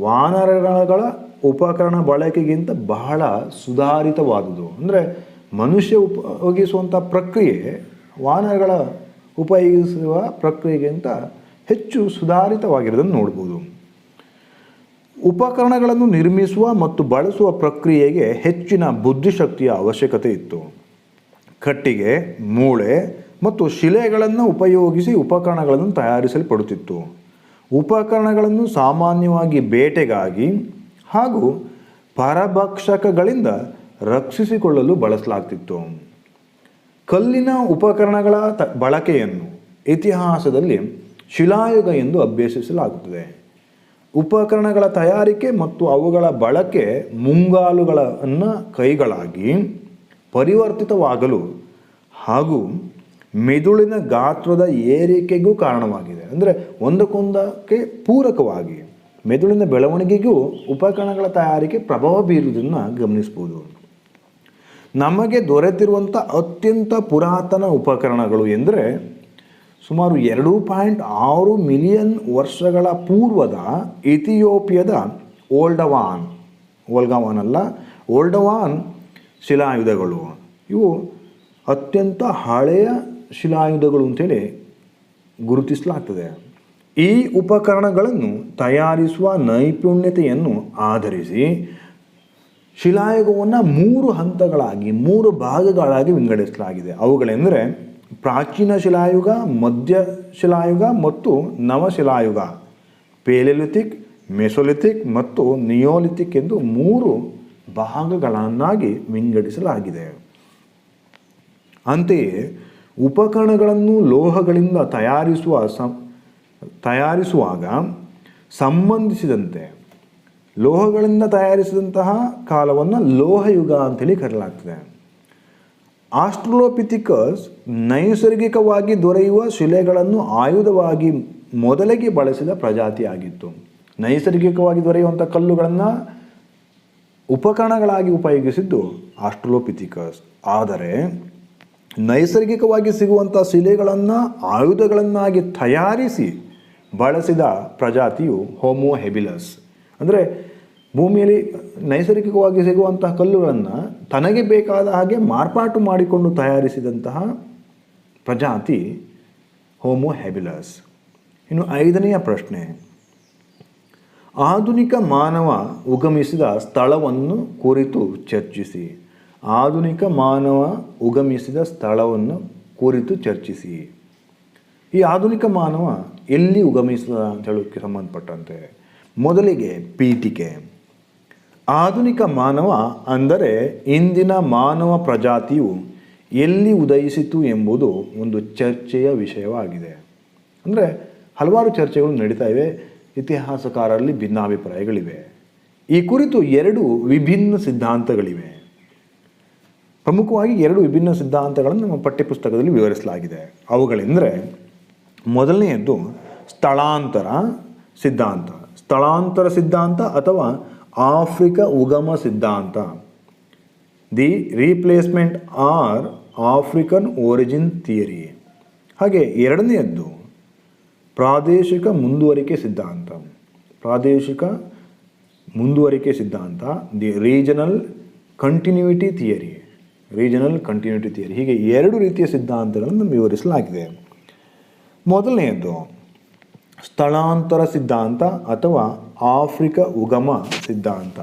ವಾನರಗಳ ಉಪಕರಣ ಬಳಕೆಗಿಂತ ಬಹಳ ಸುಧಾರಿತವಾದುದು. ಅಂದರೆ ಮನುಷ್ಯ ಉಪಯೋಗಿಸುವಂಥ ಪ್ರಕ್ರಿಯೆ ವಾನರಗಳ ಉಪಯೋಗಿಸುವ ಪ್ರಕ್ರಿಯೆಗಿಂತ ಹೆಚ್ಚು ಸುಧಾರಿತವಾಗಿರೋದನ್ನು ನೋಡ್ಬೋದು. ಉಪಕರಣಗಳನ್ನು ನಿರ್ಮಿಸುವ ಮತ್ತು ಬಳಸುವ ಪ್ರಕ್ರಿಯೆಗೆ ಹೆಚ್ಚಿನ ಬುದ್ಧಿಶಕ್ತಿಯ ಅವಶ್ಯಕತೆ ಇತ್ತು. ಕಟ್ಟಿಗೆ, ಮೂಳೆ ಮತ್ತು ಶಿಲೆಗಳನ್ನು ಉಪಯೋಗಿಸಿ ಉಪಕರಣಗಳನ್ನು ತಯಾರಿಸಲ್ಪಡುತ್ತಿತ್ತು. ಉಪಕರಣಗಳನ್ನು ಸಾಮಾನ್ಯವಾಗಿ ಬೇಟೆಗಾಗಿ ಹಾಗೂ ಪರಭಕ್ಷಕಗಳಿಂದ ರಕ್ಷಿಸಿಕೊಳ್ಳಲು ಬಳಸಲಾಗ್ತಿತ್ತು. ಕಲ್ಲಿನ ಉಪಕರಣಗಳ ಬಳಕೆಯನ್ನು ಇತಿಹಾಸದಲ್ಲಿ ಶಿಲಾಯುಗ ಎಂದು ಅಭ್ಯಸಿಸಲಾಗುತ್ತದೆ. ಉಪಕರಣಗಳ ತಯಾರಿಕೆ ಮತ್ತು ಅವುಗಳ ಬಳಕೆ ಮುಂಗಾಲುಗಳನ್ನು ಕೈಗಳಾಗಿ ಪರಿವರ್ತಿತವಾಗಲು ಹಾಗೂ ಮೆದುಳಿನ ಗಾತ್ರದ ಏರಿಕೆಗೂ ಕಾರಣವಾಗಿದೆ. ಅಂದರೆ ಒಂದಕ್ಕೊಂದಕ್ಕೆ ಪೂರಕವಾಗಿ ಮೆದುಳಿನ ಬೆಳವಣಿಗೆಗೂ ಉಪಕರಣಗಳ ತಯಾರಿಕೆ ಪ್ರಭಾವ ಬೀರುವುದನ್ನು ಗಮನಿಸ್ಬೋದು. ನಮಗೆ ದೊರೆತಿರುವಂಥ ಅತ್ಯಂತ ಪುರಾತನ ಉಪಕರಣಗಳು ಎಂದರೆ ಸುಮಾರು 2.6 ಮಿಲಿಯನ್ ವರ್ಷಗಳ ಪೂರ್ವದ ಇಥಿಯೋಪಿಯಾದ ಓಲ್ಡವಾನ್ ಶಿಲಾಯುಧಗಳು. ಇವು ಅತ್ಯಂತ ಹಳೆಯ ಶಿಲಾಯುಧಗಳು ಅಂತೇಳಿ ಗುರುತಿಸಲಾಗ್ತದೆ. ಈ ಉಪಕರಣಗಳನ್ನು ತಯಾರಿಸುವ ನೈಪುಣ್ಯತೆಯನ್ನು ಆಧರಿಸಿ ಶಿಲಾಯುಗವನ್ನು 3 ಹಂತಗಳಾಗಿ 3 ಭಾಗಗಳಾಗಿ ವಿಂಗಡಿಸಲಾಗಿದೆ. ಅವುಗಳೆಂದರೆ ಪ್ರಾಚೀನ ಶಿಲಾಯುಗ, ಮಧ್ಯ ಶಿಲಾಯುಗ ಮತ್ತು ನವಶಿಲಾಯುಗ, ಪೇಲಿಯೋಲಿಥಿಕ್, ಮೆಸೊಲಿಥಿಕ್ ಮತ್ತು ನಿಯೋಲಿಥಿಕ್ ಎಂದು 3 ಭಾಗಗಳನ್ನಾಗಿ ವಿಂಗಡಿಸಲಾಗಿದೆ. ಅಂತೆಯೇ ಉಪಕರಣಗಳನ್ನು ಲೋಹಗಳಿಂದ ತಯಾರಿಸುವಾಗ ಸಂಬಂಧಿಸಿದಂತೆ ಲೋಹಗಳಿಂದ ತಯಾರಿಸಿದಂತಹ ಕಾಲವನ್ನು ಲೋಹಯುಗ ಅಂತೇಳಿ ಕರೆಯಲಾಗ್ತದೆ. ಆಸ್ಟ್ರಲೋಪಿಥಿಕಸ್ ನೈಸರ್ಗಿಕವಾಗಿ ದೊರೆಯುವ ಶಿಲೆಗಳನ್ನು ಆಯುಧವಾಗಿ ಮೊದಲಿಗೆ ಬಳಸಿದ ಪ್ರಜಾತಿಯಾಗಿತ್ತು. ನೈಸರ್ಗಿಕವಾಗಿ ದೊರೆಯುವಂಥ ಕಲ್ಲುಗಳನ್ನು ಉಪಕರಣಗಳಾಗಿ ಉಪಯೋಗಿಸಿದ್ದು ಆಸ್ಟ್ರಲೋಪಿಥಿಕಸ್. ಆದರೆ ನೈಸರ್ಗಿಕವಾಗಿ ಸಿಗುವಂಥ ಶಿಲೆಗಳನ್ನು ಆಯುಧಗಳನ್ನಾಗಿ ತಯಾರಿಸಿ ಬಳಸಿದ ಪ್ರಜಾತಿಯು ಹೋಮೋ ಹೆಬಿಲಸ್. ಅಂದರೆ ಭೂಮಿಯಲ್ಲಿ ನೈಸರ್ಗಿಕವಾಗಿ ಸಿಗುವಂತಹ ಕಲ್ಲುಗಳನ್ನು ತನಗೆ ಬೇಕಾದ ಹಾಗೆ ಮಾರ್ಪಾಟು ಮಾಡಿಕೊಂಡು ತಯಾರಿಸಿದಂತಹ ಪ್ರಜಾತಿ ಹೋಮೋ ಹೆಬಿಲಸ್. ಇನ್ನು 5ನೆಯ ಪ್ರಶ್ನೆ, ಆಧುನಿಕ ಮಾನವ ಉಗಮಿಸಿದ ಸ್ಥಳವನ್ನು ಕುರಿತು ಚರ್ಚಿಸಿ. ಆಧುನಿಕ ಮಾನವ ಉಗಮಿಸಿದ ಸ್ಥಳವನ್ನು ಕುರಿತು ಚರ್ಚಿಸಿ. ಈ ಆಧುನಿಕ ಮಾನವ ಎಲ್ಲಿ ಉಗಮಿಸಿದ ಅಂತ ಹೇಳೋಕ್ಕೆ ಸಂಬಂಧಪಟ್ಟಂತೆ ಮೊದಲಿಗೆ ಪೀಠಿಕೆ. ಆಧುನಿಕ ಮಾನವ ಅಂದರೆ ಇಂದಿನ ಮಾನವ ಪ್ರಜಾತಿಯು ಎಲ್ಲಿ ಉದಯಿಸಿತು ಎಂಬುದು ಒಂದು ಚರ್ಚೆಯ ವಿಷಯವಾಗಿದೆ. ಅಂದರೆ ಹಲವಾರು ಚರ್ಚೆಗಳು ನಡೀತಾ ಇವೆ. ಇತಿಹಾಸಕಾರರಲ್ಲಿ ಭಿನ್ನಾಭಿಪ್ರಾಯಗಳಿವೆ. ಈ ಕುರಿತು 2 ವಿಭಿನ್ನ ಸಿದ್ಧಾಂತಗಳಿವೆ. ಪ್ರಮುಖವಾಗಿ 2 ವಿಭಿನ್ನ ಸಿದ್ಧಾಂತಗಳನ್ನು ನಮ್ಮ ಪಠ್ಯಪುಸ್ತಕದಲ್ಲಿ ವಿವರಿಸಲಾಗಿದೆ. ಅವುಗಳೆಂದರೆ, ಮೊದಲನೆಯದ್ದು ಸ್ಥಳಾಂತರ ಸಿದ್ಧಾಂತ. ಸ್ಥಳಾಂತರ ಸಿದ್ಧಾಂತ ಅಥವಾ ಆಫ್ರಿಕಾ ಉಗಮ ಸಿದ್ಧಾಂತ, the replacement or African origin theory. ಹಾಗೆ ಎರಡನೆಯದ್ದು ಪ್ರಾದೇಶಿಕ ಮುಂದುವರಿಕೆ ಸಿದ್ಧಾಂತ. ಪ್ರಾದೇಶಿಕ ಮುಂದುವರಿಕೆ ಸಿದ್ಧಾಂತ, the regional continuity theory. Regional continuity theory. ಹೀಗೆ 2 ರೀತಿಯ ಸಿದ್ಧಾಂತಗಳನ್ನು ವಿವರಿಸಲಾಗಿದೆ. ಮೊದಲನೆಯದ್ದು ಸ್ಥಳಾಂತರ ಸಿದ್ಧಾಂತ ಅಥವಾ ಆಫ್ರಿಕಾ ಉಗಮ ಸಿದ್ಧಾಂತ.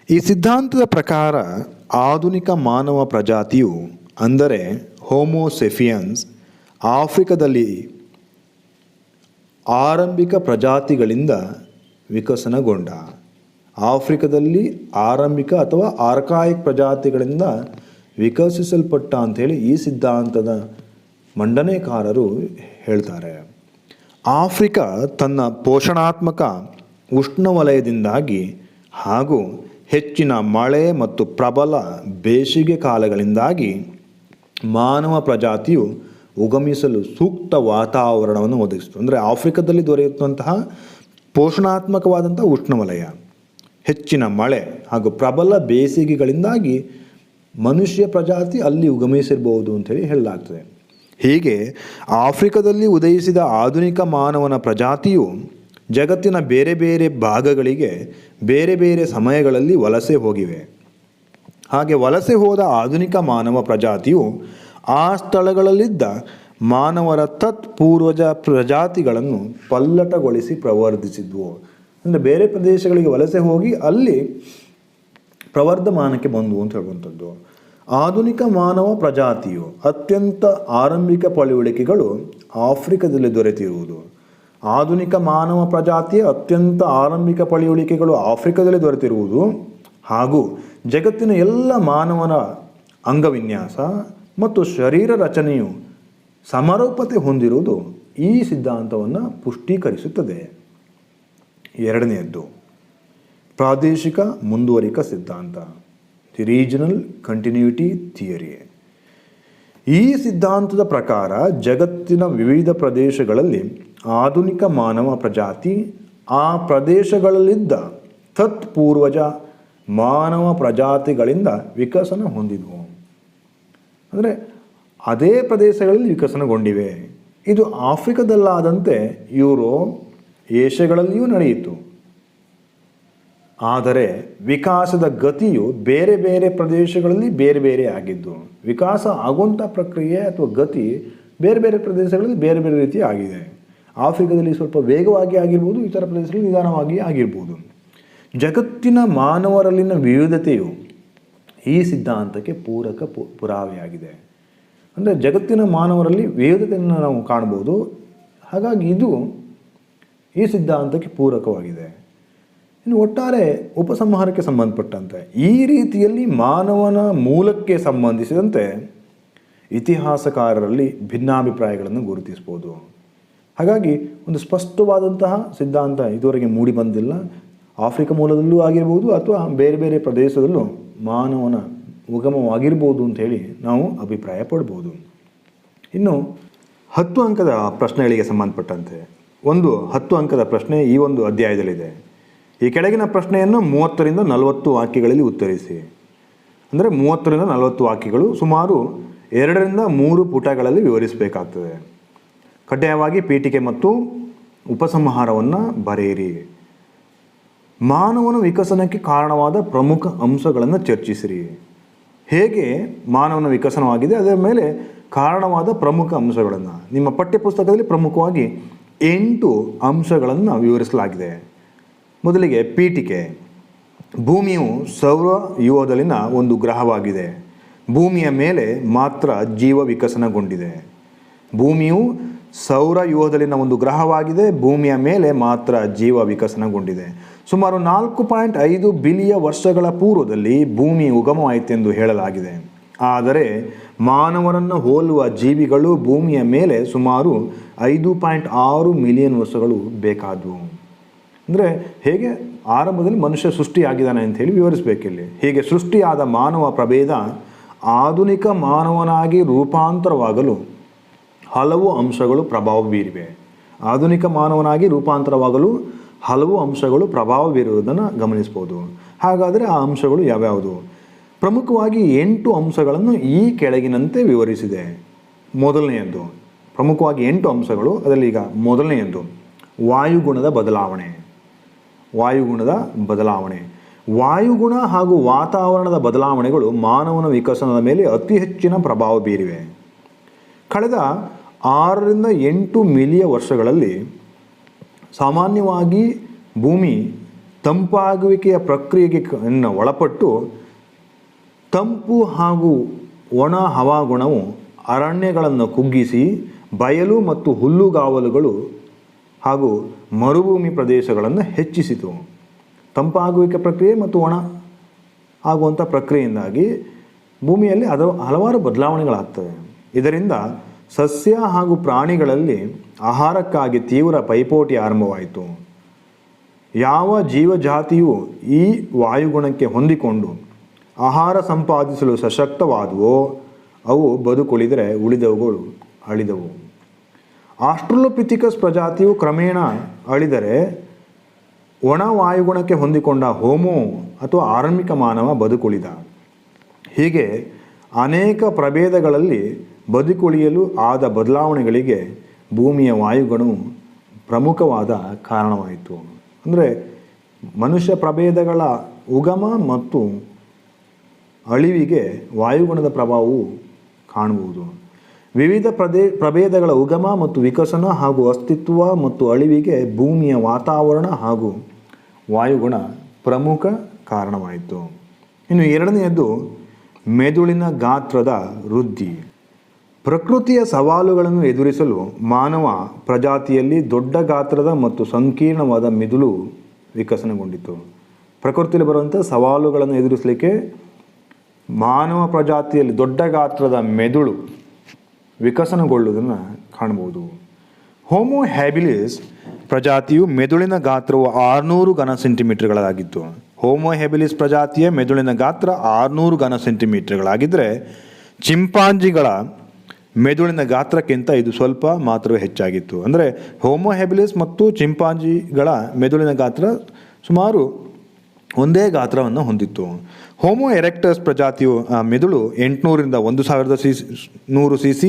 ಈ ಸಿದ್ಧಾಂತದ ಪ್ರಕಾರ ಆಧುನಿಕ ಮಾನವ ಪ್ರಜಾತಿಯು, ಅಂದರೆ ಹೋಮೋಸೆಫಿಯನ್ಸ್, ಆಫ್ರಿಕಾದಲ್ಲಿ ಆರಂಭಿಕ ಪ್ರಜಾತಿಗಳಿಂದ ವಿಕಸನಗೊಂಡ. ಆಫ್ರಿಕಾದಲ್ಲಿ ಆರಂಭಿಕ ಅಥವಾ ಆರ್ಕಾಯಿಕ್ ಪ್ರಜಾತಿಗಳಿಂದ ವಿಕಸಿಸಲ್ಪಟ್ಟ ಅಂಥೇಳಿ ಈ ಸಿದ್ಧಾಂತದ ಮಂಡನೆಕಾರರು ಹೇಳ್ತಾರೆ. ಆಫ್ರಿಕಾ ತನ್ನ ಪೋಷಣಾತ್ಮಕ ಉಷ್ಣವಲಯದಿಂದಾಗಿ ಹಾಗೂ ಹೆಚ್ಚಿನ ಮಳೆ ಮತ್ತು ಪ್ರಬಲ ಬೇಸಿಗೆ ಕಾಲಗಳಿಂದಾಗಿ ಮಾನವ ಪ್ರಜಾತಿಯು ಉಗಮಿಸಲು ಸೂಕ್ತ ವಾತಾವರಣವನ್ನು ಒದಗಿಸಿತು. ಅಂದರೆ ಆಫ್ರಿಕಾದಲ್ಲಿ ದೊರೆಯುವಂತಹ ಪೋಷಣಾತ್ಮಕವಾದಂಥ ಉಷ್ಣವಲಯ, ಹೆಚ್ಚಿನ ಮಳೆ ಹಾಗೂ ಪ್ರಬಲ ಬೇಸಿಗೆಗಳಿಂದಾಗಿ ಮನುಷ್ಯ ಪ್ರಜಾತಿ ಅಲ್ಲಿ ಉಗಮಿಸಿರಬಹುದು ಅಂತೇಳಿ ಹೇಳಲಾಗ್ತದೆ. ಹೀಗೆ ಆಫ್ರಿಕಾದಲ್ಲಿ ಉದಯಿಸಿದ ಆಧುನಿಕ ಮಾನವನ ಪ್ರಜಾತಿಯು ಜಗತ್ತಿನ ಬೇರೆ ಬೇರೆ ಭಾಗಗಳಿಗೆ ಬೇರೆ ಬೇರೆ ಸಮಯಗಳಲ್ಲಿ ವಲಸೆ ಹೋಗಿವೆ. ಹಾಗೆ ವಲಸೆ ಹೋದ ಆಧುನಿಕ ಮಾನವ ಪ್ರಜಾತಿಯು ಆ ಸ್ಥಳಗಳಲ್ಲಿದ್ದ ಮಾನವರ ತತ್ಪೂರ್ವಜ ಪ್ರಜಾತಿಗಳನ್ನು ಪಲ್ಲಟಗೊಳಿಸಿ ಪ್ರವರ್ಧಿಸಿದ್ವು. ಅಂದರೆ ಬೇರೆ ಪ್ರದೇಶಗಳಿಗೆ ವಲಸೆ ಹೋಗಿ ಅಲ್ಲಿ ಪ್ರವರ್ಧಮಾನಕ್ಕೆ ಬಂದವು ಅಂತ ಹೇಳುವಂಥದ್ದು. ಆಧುನಿಕ ಮಾನವ ಪ್ರಜಾತಿಯು ಅತ್ಯಂತ ಆರಂಭಿಕ ಪಳೆಯುಳಿಕೆಗಳು ಆಫ್ರಿಕಾದಲ್ಲಿ ದೊರೆತಿರುವುದು. ಆಧುನಿಕ ಮಾನವ ಪ್ರಜಾತಿಯ ಅತ್ಯಂತ ಆರಂಭಿಕ ಪಳೆಯುಳಿಕೆಗಳು ಆಫ್ರಿಕಾದಲ್ಲಿ ದೊರೆತಿರುವುದು ಹಾಗೂ ಜಗತ್ತಿನ ಎಲ್ಲ ಮಾನವನ ಅಂಗವಿನ್ಯಾಸ ಮತ್ತು ಶರೀರ ರಚನೆಯು ಸಮರೂಪತೆ ಹೊಂದಿರುವುದು ಈ ಸಿದ್ಧಾಂತವನ್ನು ಪುಷ್ಟೀಕರಿಸುತ್ತದೆ. ಎರಡನೆಯದ್ದು ಪ್ರಾದೇಶಿಕ ಮುಂದುವರಿಕಾ ಸಿದ್ಧಾಂತ, ದಿ ರೀಜನಲ್ ಕಂಟಿನ್ಯೂಟಿ ಥಿಯರಿ. ಈ ಸಿದ್ಧಾಂತದ ಪ್ರಕಾರ ಜಗತ್ತಿನ ವಿವಿಧ ಪ್ರದೇಶಗಳಲ್ಲಿ ಆಧುನಿಕ ಮಾನವ ಪ್ರಜಾತಿ ಆ ಪ್ರದೇಶಗಳಲ್ಲಿದ್ದ ತತ್ಪೂರ್ವಜ ಮಾನವ ಪ್ರಜಾತಿಗಳಿಂದ ವಿಕಸನ ಹೊಂದಿದವು. ಅಂದರೆ ಅದೇ ಪ್ರದೇಶಗಳಲ್ಲಿ ವಿಕಸನಗೊಂಡಿವೆ. ಇದು ಆಫ್ರಿಕಾದಲ್ಲಾದಂತೆ ಯುರೋಪ್, ಏಷ್ಯಾಗಳಲ್ಲಿಯೂ ನಡೆಯಿತು. ಆದರೆ ವಿಕಾಸದ ಗತಿಯು ಬೇರೆ ಬೇರೆ ಪ್ರದೇಶಗಳಲ್ಲಿ ಬೇರೆ ಬೇರೆ ಆಗಿದ್ದು, ವಿಕಾಸ ಆಗುವಂಥ ಪ್ರಕ್ರಿಯೆ ಅಥವಾ ಗತಿ ಬೇರೆ ಬೇರೆ ಪ್ರದೇಶಗಳಲ್ಲಿ ಬೇರೆ ಬೇರೆ ರೀತಿ ಆಗಿದೆ. ಆಫ್ರಿಕಾದಲ್ಲಿ ಸ್ವಲ್ಪ ವೇಗವಾಗಿ ಆಗಿರ್ಬೋದು, ಇತರ ಪ್ರದೇಶಗಳಲ್ಲಿ ನಿಧಾನವಾಗಿ ಆಗಿರ್ಬೋದು. ಜಗತ್ತಿನ ಮಾನವರಲ್ಲಿನ ವಿವಿಧತೆಯು ಈ ಸಿದ್ಧಾಂತಕ್ಕೆ ಪೂರಕ ಪುರಾವೆಯಾಗಿದೆ. ಅಂದರೆ ಜಗತ್ತಿನ ಮಾನವರಲ್ಲಿ ವಿವಿಧತೆಯನ್ನು ನಾವು ಕಾಣ್ಬೋದು. ಹಾಗಾಗಿ ಇದು ಈ ಸಿದ್ಧಾಂತಕ್ಕೆ ಪೂರಕವಾಗಿದೆ. ಇನ್ನು ಒಟ್ಟಾರೆ ಉಪಸಂಹಾರಕ್ಕೆ ಸಂಬಂಧಪಟ್ಟಂತೆ ಈ ರೀತಿಯಲ್ಲಿ ಮಾನವನ ಮೂಲಕ್ಕೆ ಸಂಬಂಧಿಸಿದಂತೆ ಇತಿಹಾಸಕಾರರಲ್ಲಿ ಭಿನ್ನಾಭಿಪ್ರಾಯಗಳನ್ನು ಗುರುತಿಸ್ಬೋದು. ಹಾಗಾಗಿ ಒಂದು ಸ್ಪಷ್ಟವಾದಂತಹ ಸಿದ್ಧಾಂತ ಇದುವರೆಗೆ ಮೂಡಿ ಬಂದಿಲ್ಲ. ಆಫ್ರಿಕಾ ಮೂಲದಲ್ಲೂ ಆಗಿರ್ಬೋದು ಅಥವಾ ಬೇರೆ ಬೇರೆ ಪ್ರದೇಶದಲ್ಲೂ ಮಾನವನ ಉಗಮವಾಗಿರ್ಬೋದು ಅಂಥೇಳಿ ನಾವು ಅಭಿಪ್ರಾಯ ಪಡ್ಬೋದು. ಇನ್ನು 10 ಅಂಕದ ಪ್ರಶ್ನೆಗಳಿಗೆ ಸಂಬಂಧಪಟ್ಟಂತೆ ಒಂದು 10 ಅಂಕದ ಪ್ರಶ್ನೆ ಈ ಒಂದು ಅಧ್ಯಾಯದಲ್ಲಿದೆ. ಈ ಕೆಳಗಿನ ಪ್ರಶ್ನೆಯನ್ನು 30ರಿಂದ 40 ವಾಕ್ಯಗಳಲ್ಲಿ ಉತ್ತರಿಸಿ. ಅಂದರೆ 30ರಿಂದ 40 ವಾಕ್ಯಗಳು ಸುಮಾರು 2ರಿಂದ 3 ಪುಟಗಳಲ್ಲಿ ವಿವರಿಸಬೇಕಾಗ್ತದೆ. ಕಡ್ಡಾಯವಾಗಿ ಪೀಠಿಕೆ ಮತ್ತು ಉಪಸಂಹಾರವನ್ನು ಬರೆಯಿರಿ. ಮಾನವನ ವಿಕಸನಕ್ಕೆ ಕಾರಣವಾದ ಪ್ರಮುಖ ಅಂಶಗಳನ್ನು ಚರ್ಚಿಸಿರಿ. ಹೇಗೆ ಮಾನವನ ವಿಕಸನವಾಗಿದೆ ಅದರ ಮೇಲೆ ಕಾರಣವಾದ ಪ್ರಮುಖ ಅಂಶಗಳನ್ನು ನಿಮ್ಮ ಪಠ್ಯಪುಸ್ತಕದಲ್ಲಿ ಪ್ರಮುಖವಾಗಿ 8 ಅಂಶಗಳನ್ನು ವಿವರಿಸಲಾಗಿದೆ. ಮೊದಲಿಗೆ ಪೀಠಿಕೆ. ಭೂಮಿಯು ಸೌರವ್ಯೂಹದಲ್ಲಿನ ಒಂದು ಗ್ರಹವಾಗಿದೆ. ಭೂಮಿಯ ಮೇಲೆ ಮಾತ್ರ ಜೀವ ವಿಕಸನಗೊಂಡಿದೆ. ಭೂಮಿಯು ಸೌರವ್ಯೂಹದಲ್ಲಿನ ಒಂದು ಗ್ರಹವಾಗಿದೆ. ಭೂಮಿಯ ಮೇಲೆ ಮಾತ್ರ ಜೀವ ವಿಕಸನಗೊಂಡಿದೆ. ಸುಮಾರು 4.5 ಬಿಲಿಯನ್ ವರ್ಷಗಳ ಪೂರ್ವದಲ್ಲಿ ಭೂಮಿ ಉಗಮವಾಯಿತೆಂದು ಹೇಳಲಾಗಿದೆ. ಆದರೆ ಮಾನವರನ್ನು ಹೋಲುವ ಜೀವಿಗಳು ಭೂಮಿಯ ಮೇಲೆ ಸುಮಾರು 5.6 ಮಿಲಿಯನ್ ವರ್ಷಗಳು ಬೇಕಾದವು. ಅಂದರೆ ಹೇಗೆ ಆರಂಭದಲ್ಲಿ ಮನುಷ್ಯ ಸೃಷ್ಟಿಯಾಗಿದ್ದಾನೆ ಅಂಥೇಳಿ ವಿವರಿಸಬೇಕಿಲ್ಲಿ. ಹೀಗೆ ಸೃಷ್ಟಿಯಾದ ಮಾನವ ಪ್ರಭೇದ ಆಧುನಿಕ ಮಾನವನಾಗಿ ರೂಪಾಂತರವಾಗಲು ಹಲವು ಅಂಶಗಳು ಪ್ರಭಾವ ಬೀರಿವೆ. ಆಧುನಿಕ ಮಾನವನಾಗಿ ರೂಪಾಂತರವಾಗಲು ಹಲವು ಅಂಶಗಳು ಪ್ರಭಾವ ಬೀರುವುದನ್ನು ಗಮನಿಸ್ಬೋದು. ಹಾಗಾದರೆ ಆ ಅಂಶಗಳು ಯಾವ್ಯಾವುದು? ಪ್ರಮುಖವಾಗಿ 8 ಅಂಶಗಳನ್ನು ಈ ಕೆಳಗಿನಂತೆ ವಿವರಿಸಿದೆ. ಮೊದಲನೆಯದ್ದು, ಪ್ರಮುಖವಾಗಿ 8 ಅಂಶಗಳು. ಅದರಲ್ಲಿ ಈಗ ಮೊದಲನೆಯದ್ದು ವಾಯುಗುಣದ ಬದಲಾವಣೆ. ವಾಯುಗುಣದ ಬದಲಾವಣೆ. ವಾಯುಗುಣ ಹಾಗೂ ವಾತಾವರಣದ ಬದಲಾವಣೆಗಳು ಮಾನವನ ವಿಕಸನದ ಮೇಲೆ ಅತಿ ಹೆಚ್ಚಿನ ಪ್ರಭಾವ ಬೀರಿವೆ. ಕಳೆದ 6 ರಿಂದ 8 ಮಿಲಿಯನ್ ವರ್ಷಗಳಲ್ಲಿ ಸಾಮಾನ್ಯವಾಗಿ ಭೂಮಿ ತಂಪಾಗುವಿಕೆಯ ಪ್ರಕ್ರಿಯೆಗೆ ಒಳಪಟ್ಟು ತಂಪು ಹಾಗೂ ಒಣ ಹವಾಗುಣವು ಅರಣ್ಯಗಳನ್ನು ಕುಗ್ಗಿಸಿ ಬಯಲು ಮತ್ತು ಹುಲ್ಲುಗಾವಲುಗಳು ಹಾಗೂ ಮರುಭೂಮಿ ಪ್ರದೇಶಗಳನ್ನು ಹೆಚ್ಚಿಸಿತು. ತಂಪಾಗುವಿಕೆ ಪ್ರಕ್ರಿಯೆ ಮತ್ತು ಒಣ ಆಗುವಂಥ ಪ್ರಕ್ರಿಯೆಯಿಂದಾಗಿ ಭೂಮಿಯಲ್ಲಿ ಹಲವಾರು ಬದಲಾವಣೆಗಳಾಗ್ತವೆ. ಇದರಿಂದ ಸಸ್ಯ ಹಾಗೂ ಪ್ರಾಣಿಗಳಲ್ಲಿ ಆಹಾರಕ್ಕಾಗಿ ತೀವ್ರ ಪೈಪೋಟಿ ಆರಂಭವಾಯಿತು. ಯಾವ ಜೀವಜಾತಿಯು ಈ ವಾಯುಗುಣಕ್ಕೆ ಹೊಂದಿಕೊಂಡು ಆಹಾರ ಸಂಪಾದಿಸಲು ಸಶಕ್ತವಾದವೋ ಅವು ಬದುಕುಳಿದರೆ ಉಳಿದವುಗಳು ಅಳಿದವು. ಆಸ್ಟ್ರಲೋಪಿಥಿಕಸ್ ಪ್ರಜಾತಿಯು ಕ್ರಮೇಣ ಅಳಿದರೆ ಒಣ ವಾಯುಗುಣಕ್ಕೆ ಹೊಂದಿಕೊಂಡ ಹೋಮೋ ಅಥವಾ ಆರಂಭಿಕ ಮಾನವ ಬದುಕುಳಿದ. ಹೀಗೆ ಅನೇಕ ಪ್ರಭೇದಗಳಲ್ಲಿ ಬದುಕುಳಿಯಲು ಆದ ಬದಲಾವಣೆಗಳಿಗೆ ಭೂಮಿಯ ವಾಯುಗುಣವು ಪ್ರಮುಖವಾದ ಕಾರಣವಾಯಿತು. ಅಂದರೆ ಮನುಷ್ಯ ಪ್ರಭೇದಗಳ ಉಗಮ ಮತ್ತು ಅಳಿವಿಗೆ ವಾಯುಗುಣದ ಪ್ರಭಾವವು ಕಾಣಬಹುದು. ವಿವಿಧ ಪ್ರಭೇದಗಳ ಉಗಮ ಮತ್ತು ವಿಕಸನ ಹಾಗೂ ಅಸ್ತಿತ್ವ ಮತ್ತು ಅಳಿವಿಗೆ ಭೂಮಿಯ ವಾತಾವರಣ ಹಾಗೂ ವಾಯುಗುಣ ಪ್ರಮುಖ ಕಾರಣವಾಯಿತು. ಇನ್ನು ಎರಡನೆಯದು ಮೆದುಳಿನ ಗಾತ್ರದ ವೃದ್ಧಿ. ಪ್ರಕೃತಿಯ ಸವಾಲುಗಳನ್ನು ಎದುರಿಸಲು ಮಾನವ ಪ್ರಜಾತಿಯಲ್ಲಿ ದೊಡ್ಡ ಗಾತ್ರದ ಮತ್ತು ಸಂಕೀರ್ಣವಾದ ಮೆದುಳು ವಿಕಸನಗೊಂಡಿತು. ಪ್ರಕೃತಿಯಲ್ಲಿ ಬರುವಂಥ ಸವಾಲುಗಳನ್ನು ಎದುರಿಸಲಿಕ್ಕೆ ಮಾನವ ಪ್ರಜಾತಿಯಲ್ಲಿ ದೊಡ್ಡ ಗಾತ್ರದ ಮೆದುಳು ವಿಕಸನಗೊಳ್ಳುವುದನ್ನು ಕಾಣಬಹುದು. ಹೋಮೋ ಹ್ಯಾಬಿಲಿಸ್ ಪ್ರಜಾತಿಯು ಮೆದುಳಿನ ಗಾತ್ರವು 600 ಘನ ಸೆಂಟಿಮೀಟರ್ಗಳಾಗಿತ್ತು. ಹೋಮೋ ಹ್ಯಾಬಿಲಿಸ್ ಪ್ರಜಾತಿಯ ಮೆದುಳಿನ ಗಾತ್ರ 600 ಘನ ಸೆಂಟಿಮೀಟರ್ಗಳಾಗಿದ್ದರೆ ಚಿಂಪಾಂಜಿಗಳ ಮೆದುಳಿನ ಗಾತ್ರಕ್ಕಿಂತ ಇದು ಸ್ವಲ್ಪ ಮಾತ್ರವೇ ಹೆಚ್ಚಾಗಿತ್ತು. ಅಂದರೆ ಹೋಮೋ ಹ್ಯಾಬಿಲಿಸ್ ಮತ್ತು ಚಿಂಪಾಂಜಿಗಳ ಮೆದುಳಿನ ಗಾತ್ರ ಸುಮಾರು ಒಂದೇ ಗಾತ್ರವನ್ನು ಹೊಂದಿತ್ತು. ಹೋಮೋ ಎರೆಕ್ಟಸ್ ಪ್ರಜಾತಿಯು ಮೆದುಳು 800 ರಿಂದ 1100 cc.